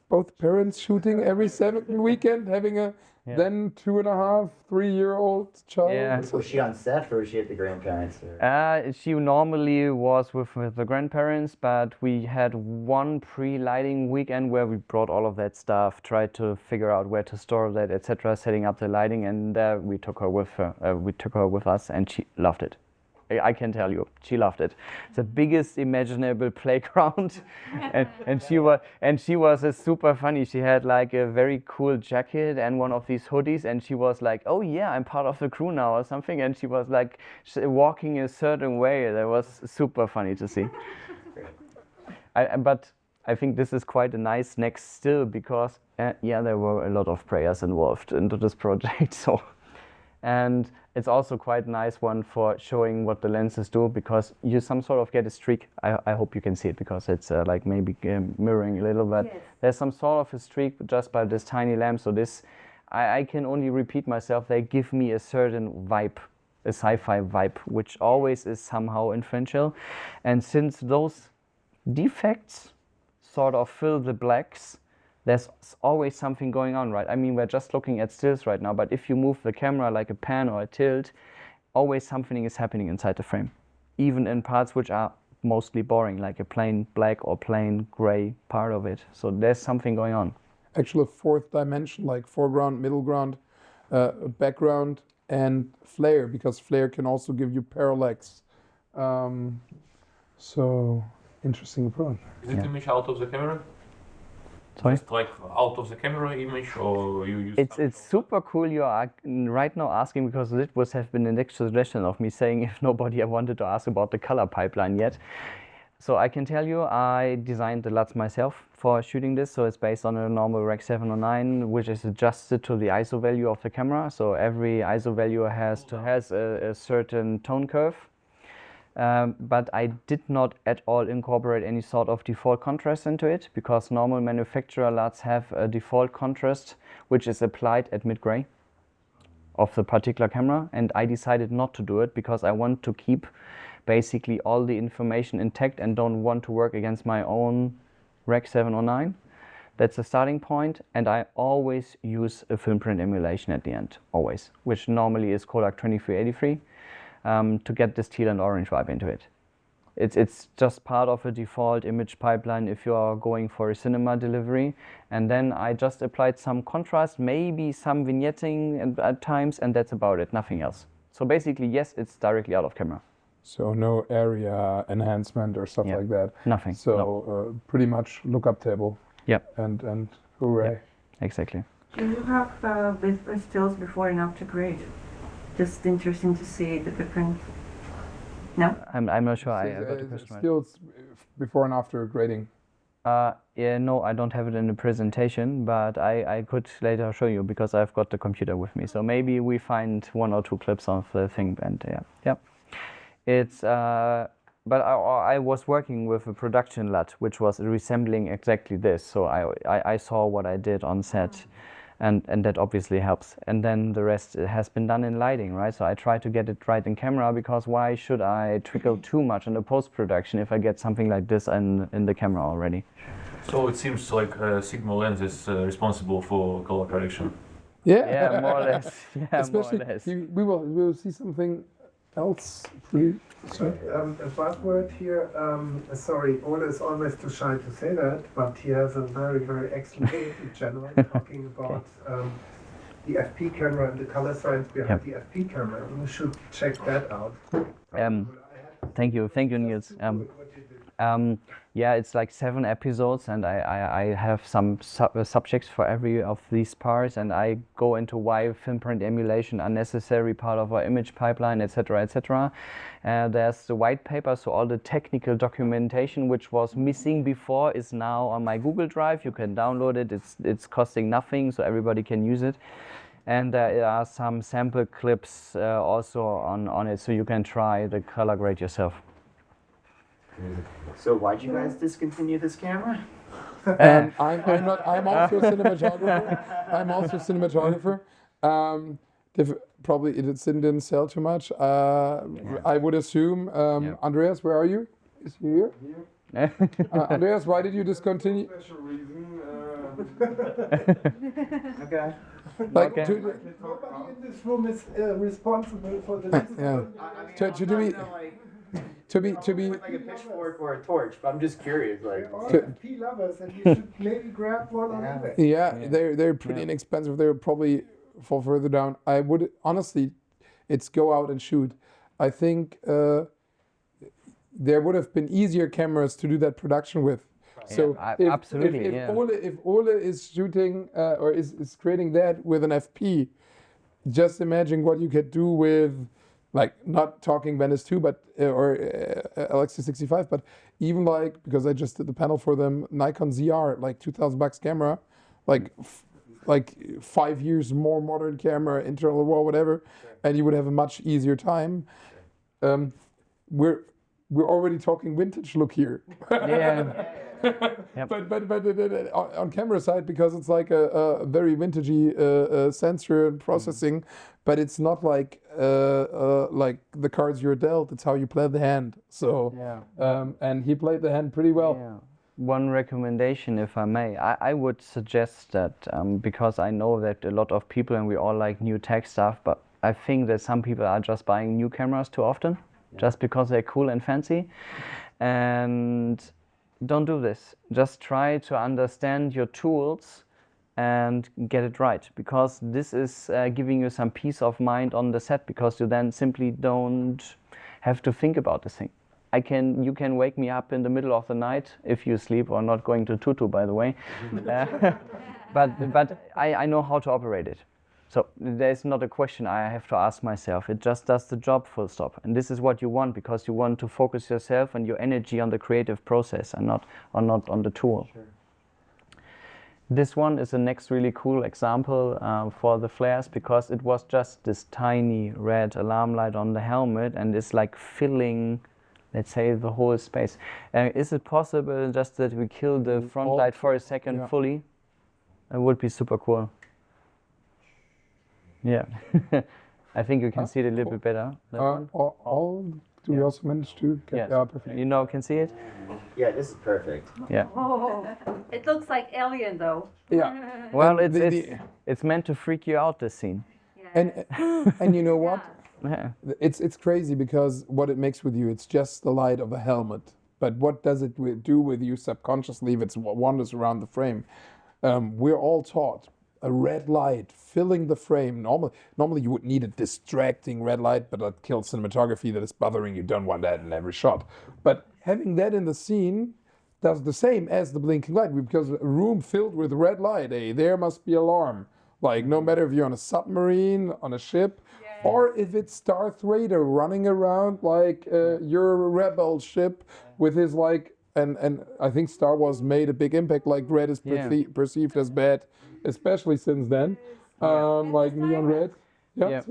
both parents shooting every seventh weekend, having a then 2.5, 3-year-old child? Yeah. Was she on set or was she at the grandparents? Or? She normally was with the grandparents, but we had one pre-lighting weekend where we brought all of that stuff, tried to figure out where to store that, etc., setting up the lighting, and we took her with us, and she loved it. I can tell you, she loved it. The biggest imaginable playground, and she was super funny. She had like a very cool jacket and one of these hoodies, and she was like, "Oh yeah, I'm part of the crew now" or something. And she was like walking a certain way. That was super funny to see. But I think this is quite a nice next still because there were a lot of prayers involved into this project. So. And it's also quite a nice one for showing what the lenses do because you some sort of get a streak. I hope you can see it because it's like maybe mirroring a little bit. Yes. There's some sort of a streak just by this tiny lamp. So this, I can only repeat myself. They give me a certain vibe, a sci-fi vibe, which always is somehow influential. And since those defects sort of fill the blacks, there's always something going on, right? I mean, we're just looking at stills right now, but if you move the camera like a pan or a tilt, always something is happening inside the frame. Even in parts which are mostly boring, like a plain black or plain gray part of it. So there's something going on. Actually, a fourth dimension, like foreground, middle ground, background, and flare, because flare can also give you parallax. So, interesting approach. Is it image out of the camera? Sorry? Just like out of the camera image, or you use? It's super cool you are right now asking, because it would have been the next suggestion of me saying if nobody wanted to ask about the color pipeline yet. So I can tell you I designed the LUTs myself for shooting this. So it's based on a normal Rec 709, which is adjusted to the ISO value of the camera. So every ISO value has a certain tone curve. But I did not at all incorporate any sort of default contrast into it, because normal manufacturer LUTs have a default contrast which is applied at mid-gray of the particular camera, and I decided not to do it because I want to keep basically all the information intact and don't want to work against my own Rec 709. That's the starting point, and I always use a film print emulation at the end, always, which normally is Kodak 2383. To get this teal and orange vibe into it. It's just part of a default image pipeline if you are going for a cinema delivery. And then I just applied some contrast, maybe some vignetting at times, and that's about it, nothing else. So basically, yes, it's directly out of camera. So no area enhancement or stuff like that? Nothing. So no. Pretty much lookup table. Yep. And hooray. Yep. Exactly. Do you have with stills before and after grade? Just interesting to see the different. No? I'm not sure I got the question right. Still before and after grading. Yeah, no, I don't have it in the presentation, but I could later show you because I've got the computer with me. So maybe we find 1 or 2 clips of the thing, and yeah. It's but I was working with a production LUT which was resembling exactly this. So I saw what I did on set. And that obviously helps. And then the rest has been done in lighting, right? So I try to get it right in camera, because why should I trickle too much in the post-production if I get something like this in the camera already? So it seems like Sigma lens is responsible for color correction. Yeah, more or less. Yeah, especially more or less. We will see something else. A buzzword here, sorry, Ole is always too shy to say that, but he has a very, very excellent YouTube channel talking about the FP camera and the color science behind the FP camera. You should check that out. Thank you, Niels. Yeah, it's like 7 episodes, and I have some subjects for every of these parts, and I go into why film print emulation are necessary part of our image pipeline, etc., etc. There's the white paper, so all the technical documentation which was missing before is now on my Google Drive. You can download it. It's costing nothing, so everybody can use it. And there are some sample clips also on it, so you can try the color grade yourself. So why'd you guys discontinue this camera? I'm also a cinematographer. Probably it didn't sell too much. I would assume. Andreas, where are you? Is he here? Andreas, why did you discontinue? Special reason. Okay. Like Okay. Nobody in this room is responsible for the list. yeah. To be to be like a pitchfork or a torch, but I'm just curious, like. We're all To- FP lovers, and you should maybe grab one on eBay. yeah, they're pretty inexpensive. They're probably fall further down. I would honestly, it's go out and shoot. I think there would have been easier cameras to do that production with. So Yeah, absolutely, if yeah. Ole is shooting or is creating that with an FP, just imagine what you could do with, like, not talking Venice 2, but or LX265, but even like, because I just did the panel for them, Nikon ZR, like $2,000 camera, like 5 years more modern camera, internal wall, whatever, and you would have a much easier time. We're already talking vintage look here. Yeah. Yep. But on camera side, because it's like a very vintagey sensor and processing, but it's not like the cards you're dealt. It's how you play the hand. So and he played the hand pretty well. Yeah. One recommendation, if I may, I would suggest that because I know that a lot of people and we all like new tech stuff, but I think that some people are just buying new cameras too often, just because they're cool and fancy, and don't do this. Just try to understand your tools and get it right, because this is giving you some peace of mind on the set, because you then simply don't have to think about this thing. You can wake me up in the middle of the night if you sleep, or not going to tutu, by the way. But I know how to operate it. So there's not a question I have to ask myself. It just does the job, full stop. And this is what you want, because you want to focus yourself and your energy on the creative process and not on the tool. Sure. This one is the next really cool example for the flares, because it was just this tiny red alarm light on the helmet, and it's like filling, let's say, the whole space. Is it possible just that we kill the front light for a second fully? It would be super cool. Yeah, I think you can see it a little bit better. Do we also manage to get perfect? You know, can see it? Yeah, this is perfect. Yeah. Oh, it looks like Alien though. Yeah. Well, And it's meant to freak you out, this scene. And you know what? Yeah. It's crazy, because what it makes with you, it's just the light of a helmet. But what does it do with you subconsciously if it wanders around the frame? We're all taught a red light filling the frame. Normally you would need a distracting red light, but that kills cinematography, that is bothering you. Don't want that in every shot. But having that in the scene does the same as the blinking light, because a room filled with red light, there must be alarm. Like, no matter if you're on a submarine, on a ship, or if it's Darth Vader running around like your rebel ship with his and I think Star Wars made a big impact, like red is perceived as bad, especially since then, like neon red. Yeah,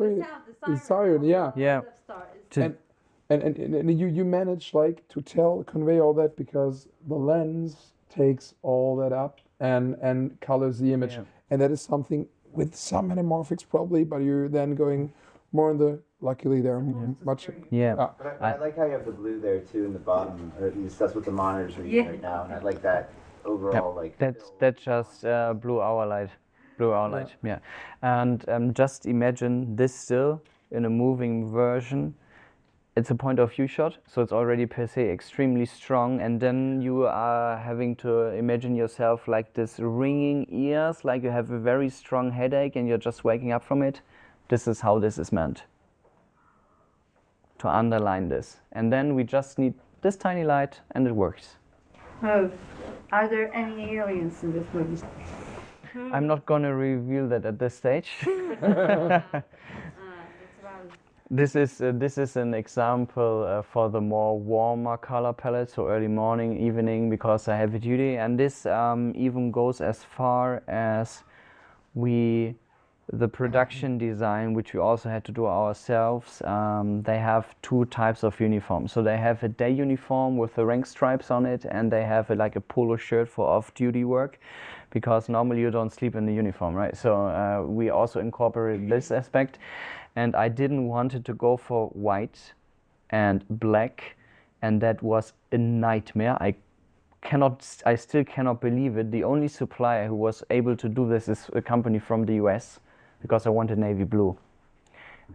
the siren, yeah. And you manage like to convey all that, because the lens takes all that up and colors the image, and that is something with some anamorphics probably, but you're then going more in the, luckily they're much. But I like how you have the blue there too in the bottom, or at least that's what the monitors are using right now, and I like that overall like. That just blew our light. Yeah. And just imagine this still in a moving version. It's a point of view shot, so it's already per se extremely strong, and then you are having to imagine yourself like this ringing ears, like you have a very strong headache and you're just waking up from it. This is how this is meant, to underline this. And then we just need this tiny light and it works. Oh, are there any aliens in this movie? I'm not gonna reveal that at this stage. This is an example for the more warmer color palette, so early morning, evening, because I have a duty, and this even goes as far as the production design, which we also had to do ourselves. They have two types of uniforms. So they have a day uniform with the rank stripes on it, and they have like a polo shirt for off-duty work, because normally you don't sleep in the uniform, right? So we also incorporated this aspect, and I didn't want it to go for white and black, and that was a nightmare. I I still cannot believe it. The only supplier who was able to do this is a company from the US, because I wanted navy blue.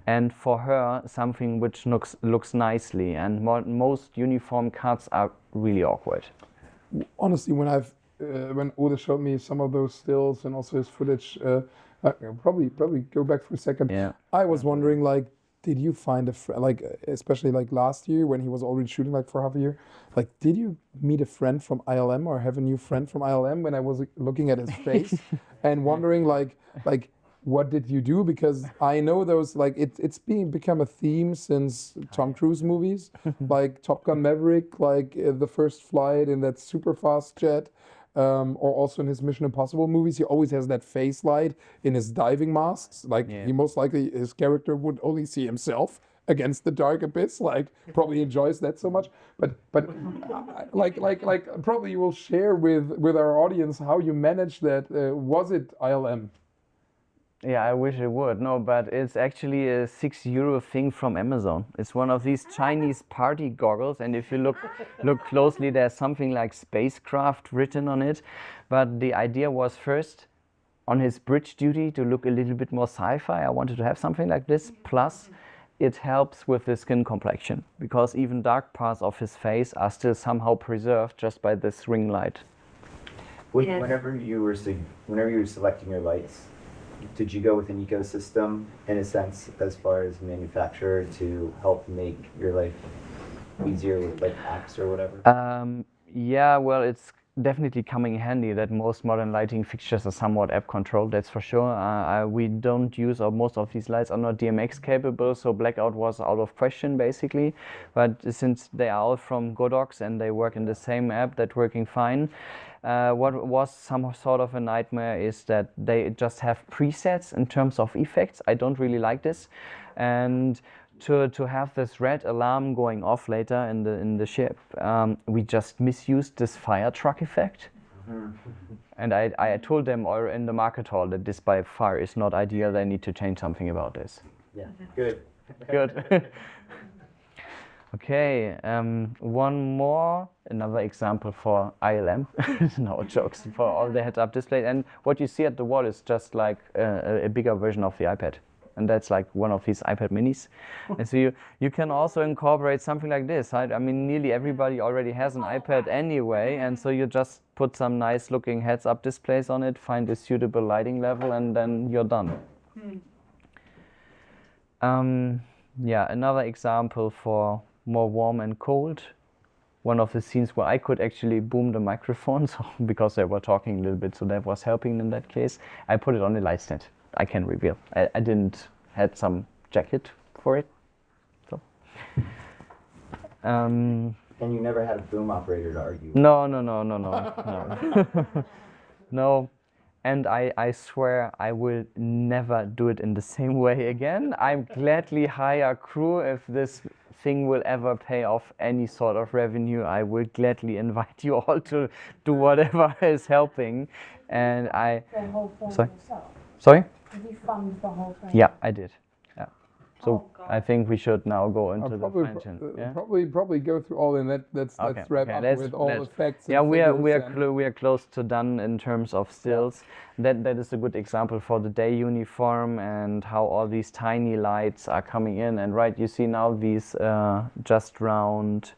And for her, something which looks nicely, and most uniform cuts are really awkward. Honestly, when Ole showed me some of those stills and also his footage, probably go back for a second. Yeah. I was wondering, like, did you find especially like last year when he was already shooting like for half a year, like, did you meet a friend from ILM or have a new friend from ILM? When I was looking at his face and wondering like what did you do? Because I know those, like, it's become a theme since Tom Cruise movies, like Top Gun Maverick, like the first flight in that super fast jet, or also in his Mission Impossible movies. He always has that face light in his diving masks. Like, he most likely, his character would only see himself against the dark abyss, like probably enjoys that so much. But like probably you will share with our audience how you managed that. Was it ILM? Yeah, I wish it would. No, but it's actually a €6 thing from Amazon. It's one of these Chinese party goggles, and if you look closely, there's something like spacecraft written on it. But the idea was first, on his bridge duty, to look a little bit more sci-fi. I wanted to have something like this. Plus, it helps with the skin complexion, because even dark parts of his face are still somehow preserved just by this ring light. Whenever you were selecting your lights, did you go with an ecosystem in a sense as far as manufacturer to help make your life easier with like apps or whatever? Yeah, well, it's definitely coming in handy that most modern lighting fixtures are somewhat app controlled, that's for sure. We don't use, or most of these lights are not DMX capable, so blackout was out of question basically. But since they are all from Godox and they work in the same app, that's working fine. What was some sort of a nightmare is that they just have presets in terms of effects. I don't really like this, and to have this red alarm going off later in the ship, we just misused this fire truck effect. And I told them in the market hall that this by far is not ideal. They need to change something about this. Yeah, good. Good. Okay, another example for ILM, no jokes, for all the heads-up display. And what you see at the wall is just like a bigger version of the iPad. And that's like one of these iPad minis. And so you can also incorporate something like this. I mean, nearly everybody already has an iPad anyway, and so you just put some nice looking heads-up displays on it, find a suitable lighting level, and then you're done. Yeah, another example for more warm and cold. One of the scenes where I could actually boom the microphone, so because they were talking a little bit, so that was helping in that case. I put it on the light stand. I can reveal. I didn't had some jacket for it. So. And you never had a boom operator to argue? No. No. And I swear I will never do it in the same way again. I'm gladly hire crew if this thing will ever pay off any sort of revenue. I will gladly invite you all to do whatever is helping. And The whole thing Sorry? yourself? Sorry? Did you fund the whole thing? Yeah, I did. Yeah. So I think we should now go into the function. Probably go through all in that. Let's wrap up with all the facts. Yeah, we are close to done in terms of stills. That is a good example for the day uniform and how all these tiny lights are coming in. And right, you see now these just round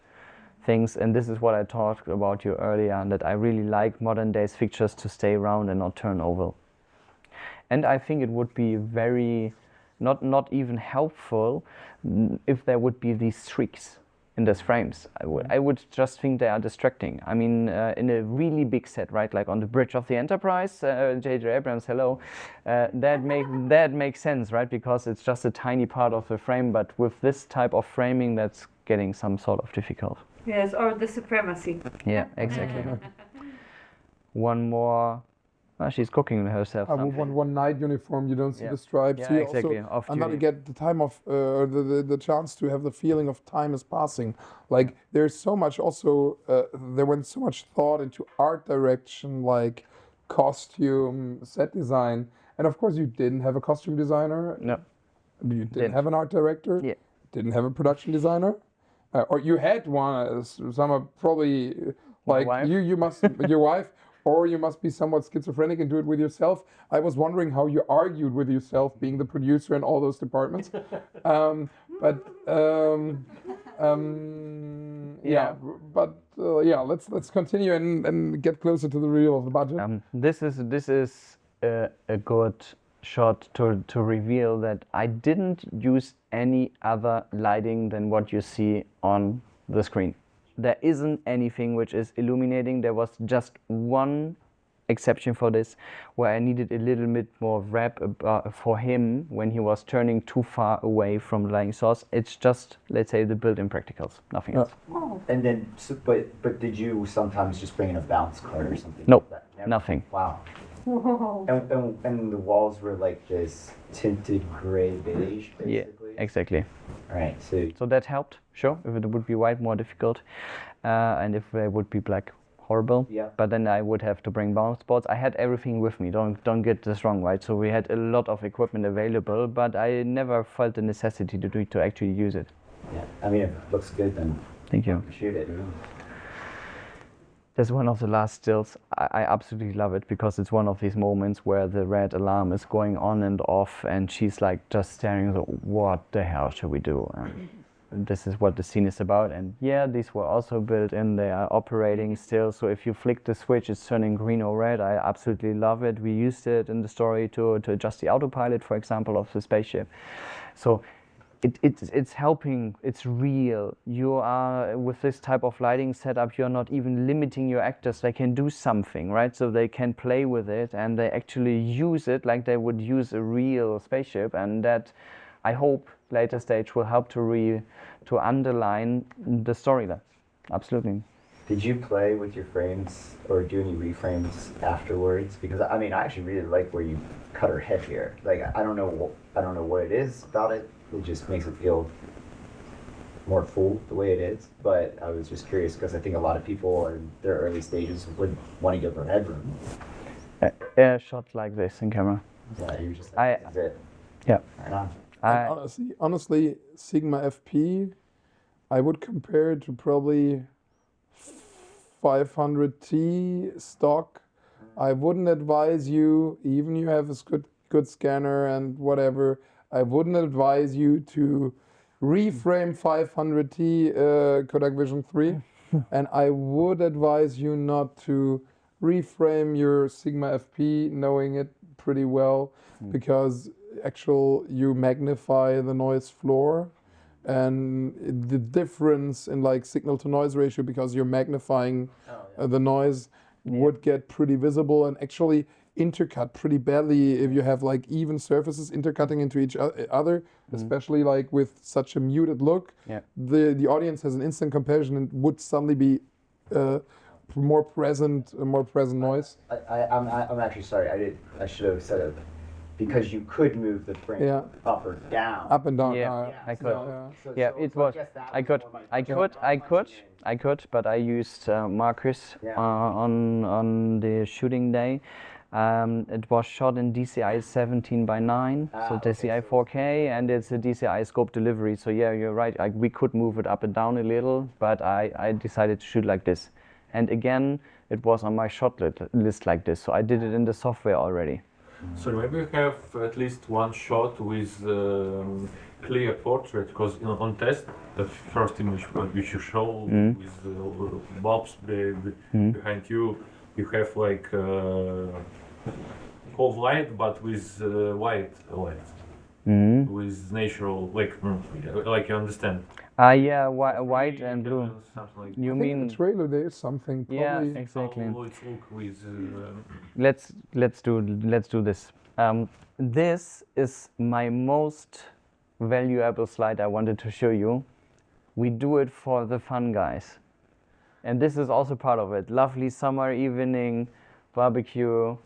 things, and this is what I talked about you earlier, and that I really like modern days fixtures to stay round and not turn oval. And I think it would be very not even helpful if there would be these streaks in those frames. I would just think they are distracting. I mean, in a really big set, right, like on the bridge of the Enterprise, J.J. Abrams, hello, that makes sense, right, because it's just a tiny part of the frame. But with this type of framing, that's getting some sort of difficult. Yes, or the supremacy. Yeah, exactly. One more. She's cooking herself. One night uniform, you don't see the stripes. Yeah, exactly. And not get the time of the chance to have the feeling of time is passing. Like there's so much also. There went so much thought into art direction, like costume, set design, and of course you didn't have a costume designer. No. You didn't have an art director. Yeah. Didn't have a production designer, or you had one. Some are probably Like wife? you must your wife, or you must be somewhat schizophrenic and do it with yourself. I was wondering how you argued with yourself, being the producer in all those departments. Yeah, but yeah, let's continue and get closer to the real of the budget. This is a good shot to reveal that I didn't use any other lighting than what you see on the screen. There isn't anything which is illuminating. There was just one exception for this, where I needed a little bit more wrap for him when he was turning too far away from the lighting source. It's just, let's say, the built-in practicals, nothing else. And then, so, but did you sometimes just bring in a bounce card or something? Nope, like that? Never? nothing. Wow. And the walls were like this tinted gray beige, basically? Yeah, exactly. All right, so that helped, sure. If it would be white, more difficult. And if it would be black, horrible. Yeah. But then I would have to bring bounce boards. I had everything with me, don't get this wrong, right? So we had a lot of equipment available, but I never felt the necessity to actually use it. Yeah, I mean, if it looks good, then thank you. Shoot it. That's one of the last stills. I absolutely love it because it's one of these moments where the red alarm is going on and off and she's like just staring, what the hell should we do? And this is what the scene is about. And yeah, these were also built in, they are operating still. So if you flick the switch, it's turning green or red. I absolutely love it. We used it in the story to adjust the autopilot, for example, of the spaceship. So it's helping, it's real. You are, with this type of lighting setup, you're not even limiting your actors. They can do something, right? So they can play with it and they actually use it like they would use a real spaceship. And that, I hope, later stage will help to underline the storyline. Absolutely. Did you play with your frames or do any reframes afterwards? Because I mean, I actually really like where you cut her head here. Like, I don't know what it is about it. It just makes it feel more full the way it is. But I was just curious because I think a lot of people in their early stages would want to give her headroom. A shot like this in camera. Yeah, you're just like, this is it. Yeah. Right on. Honestly, Sigma FP, I would compare it to probably 500T stock. I wouldn't advise you, even you have a good scanner and whatever, I wouldn't advise you to reframe 500T Kodak Vision 3. And I would advise you not to reframe your Sigma FP, knowing it pretty well, because you magnify the noise floor and the difference in like signal to noise ratio, because you're magnifying the noise, would get pretty visible and actually intercut pretty badly if you have like even surfaces intercutting into each other, especially like with such a muted look. The audience has an instant comparison and would suddenly be more present noise. I'm actually sorry. I should have said it. Because you could move the frame up or down. Up and down. I could. It was. I could, but I used Marcus on the shooting day. It was shot in DCI 17:9, so DCI 4K, and it's a DCI scope delivery. So yeah, you're right. We could move it up and down a little, but I decided to shoot like this. And again, it was on my shot list like this, so I did it in the software already. So maybe you have at least one shot with clear portrait, because on test, the first image which you show with the bulbs behind you, you have like cold light, but with white light, with natural, like you understand. Yeah, white and blue. Like you mean in the trailer there is something. Probably. Yeah, exactly. With, let's do this. This is my most valuable slide I wanted to show you. We do it for the fun, guys, and this is also part of it. Lovely summer evening, barbecue,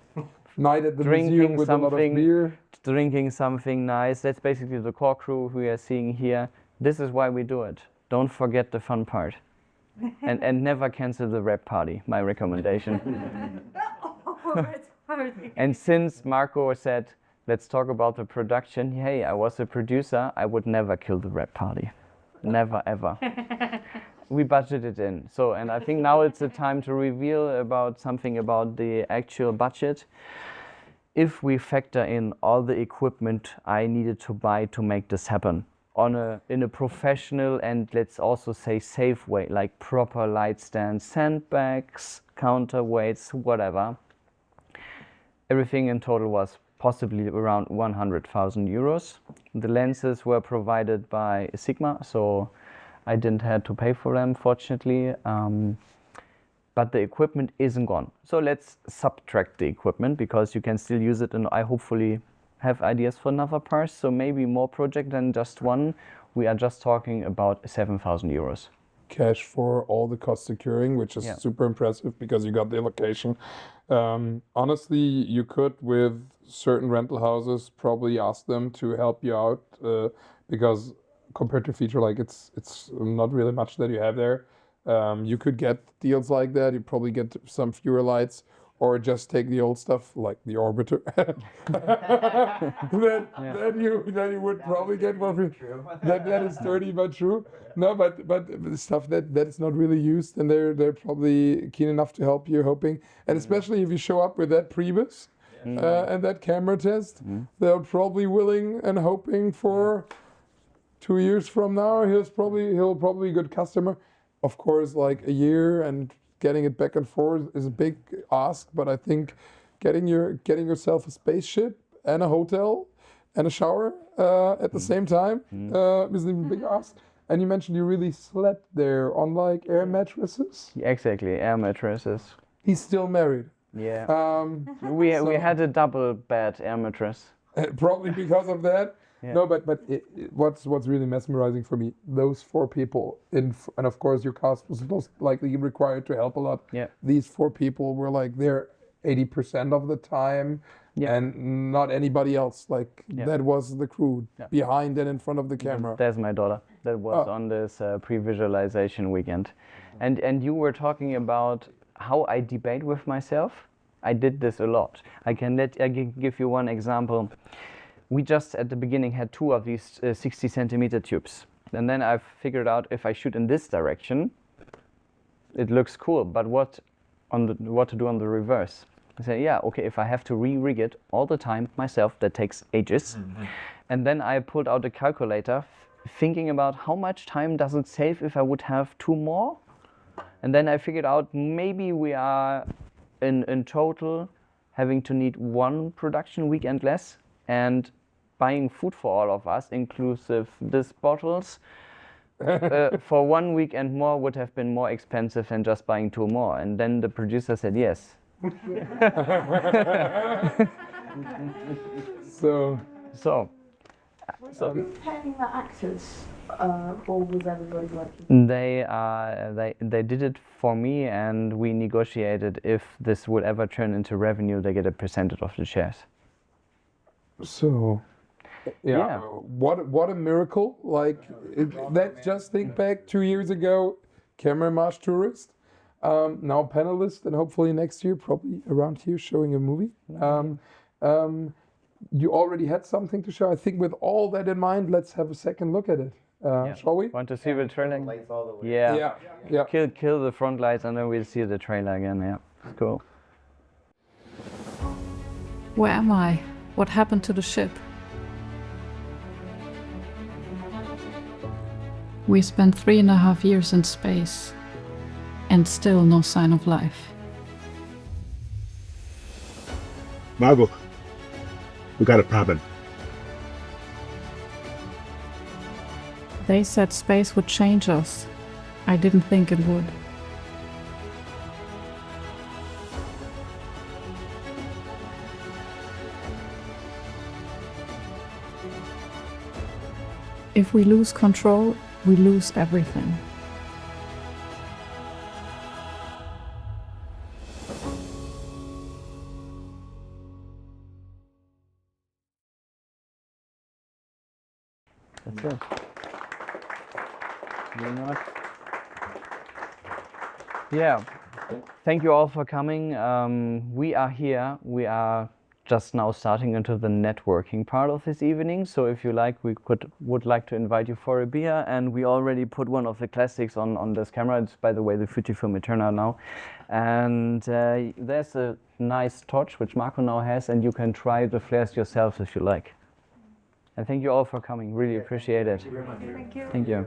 night at the museum with a lot of beer, drinking something nice. That's basically the core crew we are seeing here. This is why we do it. Don't forget the fun part. and never cancel the rap party, my recommendation. And since Marko said, let's talk about the production, hey, I was a producer, I would never kill the rap party. Never, ever. we budgeted in. So, and I think now it's the time to reveal about something about the actual budget. If we factor in all the equipment I needed to buy to make this happen in a professional and let's also say safe way, like proper light stands, sandbags, counterweights, whatever. Everything in total was possibly around 100,000 euros. The lenses were provided by SIGMA, so I didn't have to pay for them, fortunately. But the equipment isn't gone. So let's subtract the equipment because you can still use it, and I hopefully have ideas for another parts. So maybe more project than just one. We are just talking about 7,000 euros. Cash for all the cost securing, which is super impressive because you got the location. Honestly, you could with certain rental houses probably ask them to help you out because compared to feature, like it's not really much that you have there. You could get deals like that. You probably get some fewer lights, or just take the old stuff like the orbiter. then you would probably get more. That is dirty but true. No, but the stuff that's not really used, and they're probably keen enough to help you, hoping, and especially if you show up with that Priebus and that camera test, they're probably willing and hoping for 2 years from now he'll probably be a good customer. Of course, like a year and getting it back and forth is a big ask, but I think getting yourself a spaceship and a hotel and a shower at the same time is a big ask. And you mentioned you really slept there on like air mattresses? Exactly, air mattresses. He's still married. Yeah. We had a double bed air mattress. Probably because of that. Yeah. No, but what's really mesmerizing for me, those 4 people, and of course your cast was most likely required to help a lot. Yeah. These 4 people were like there 80% of the time, and not anybody else. Like that was the crew behind and in front of the camera. There's my daughter. That was on this pre-visualization weekend, and you were talking about how I debate with myself. I did this a lot. I can give you one example. We just at the beginning had 2 of these 60 centimeter tubes. And then I figured out if I shoot in this direction, it looks cool, but what to do on the reverse? I said, yeah, okay, if I have to re-rig it all the time myself, that takes ages. And then I pulled out a calculator thinking about how much time does it save if I would have 2 more? And then I figured out maybe we are in total having to need 1 production weekend less, and buying food for all of us, inclusive these bottles, for 1 weekend more would have been more expensive than just buying 2 more. And then the producer said yes. So you paying the actors, or was everybody working? They did it for me, and we negotiated if this would ever turn into revenue, they get a percentage of the shares. So, what a miracle! Like just think back 2 years ago, CamerImage tourist, now panelist, and hopefully next year, probably around here, showing a movie. You already had something to show. I think with all that in mind, let's have a second look at it. Shall we? Want to see the trailer? Lights all the way. Yeah. Kill the front lights, and then we'll see the trailer again. Yeah, it's cool. Where am I? What happened to the ship? We spent 3.5 years in space, and still no sign of life. Margo, we got a problem. They said space would change us. I didn't think it would. If we lose control, we lose everything. That's it. Very much. Yeah. Thank you all for coming. We are here. We are just now starting into the networking part of this evening. So if you like, we would like to invite you for a beer. And we already put one of the classics on this camera. It's, by the way, the Fujifilm Eterna now. And there's a nice torch which Marko now has, and you can try the flares yourself if you like. And thank you all for coming. Really appreciate it. Thank you. Thank you.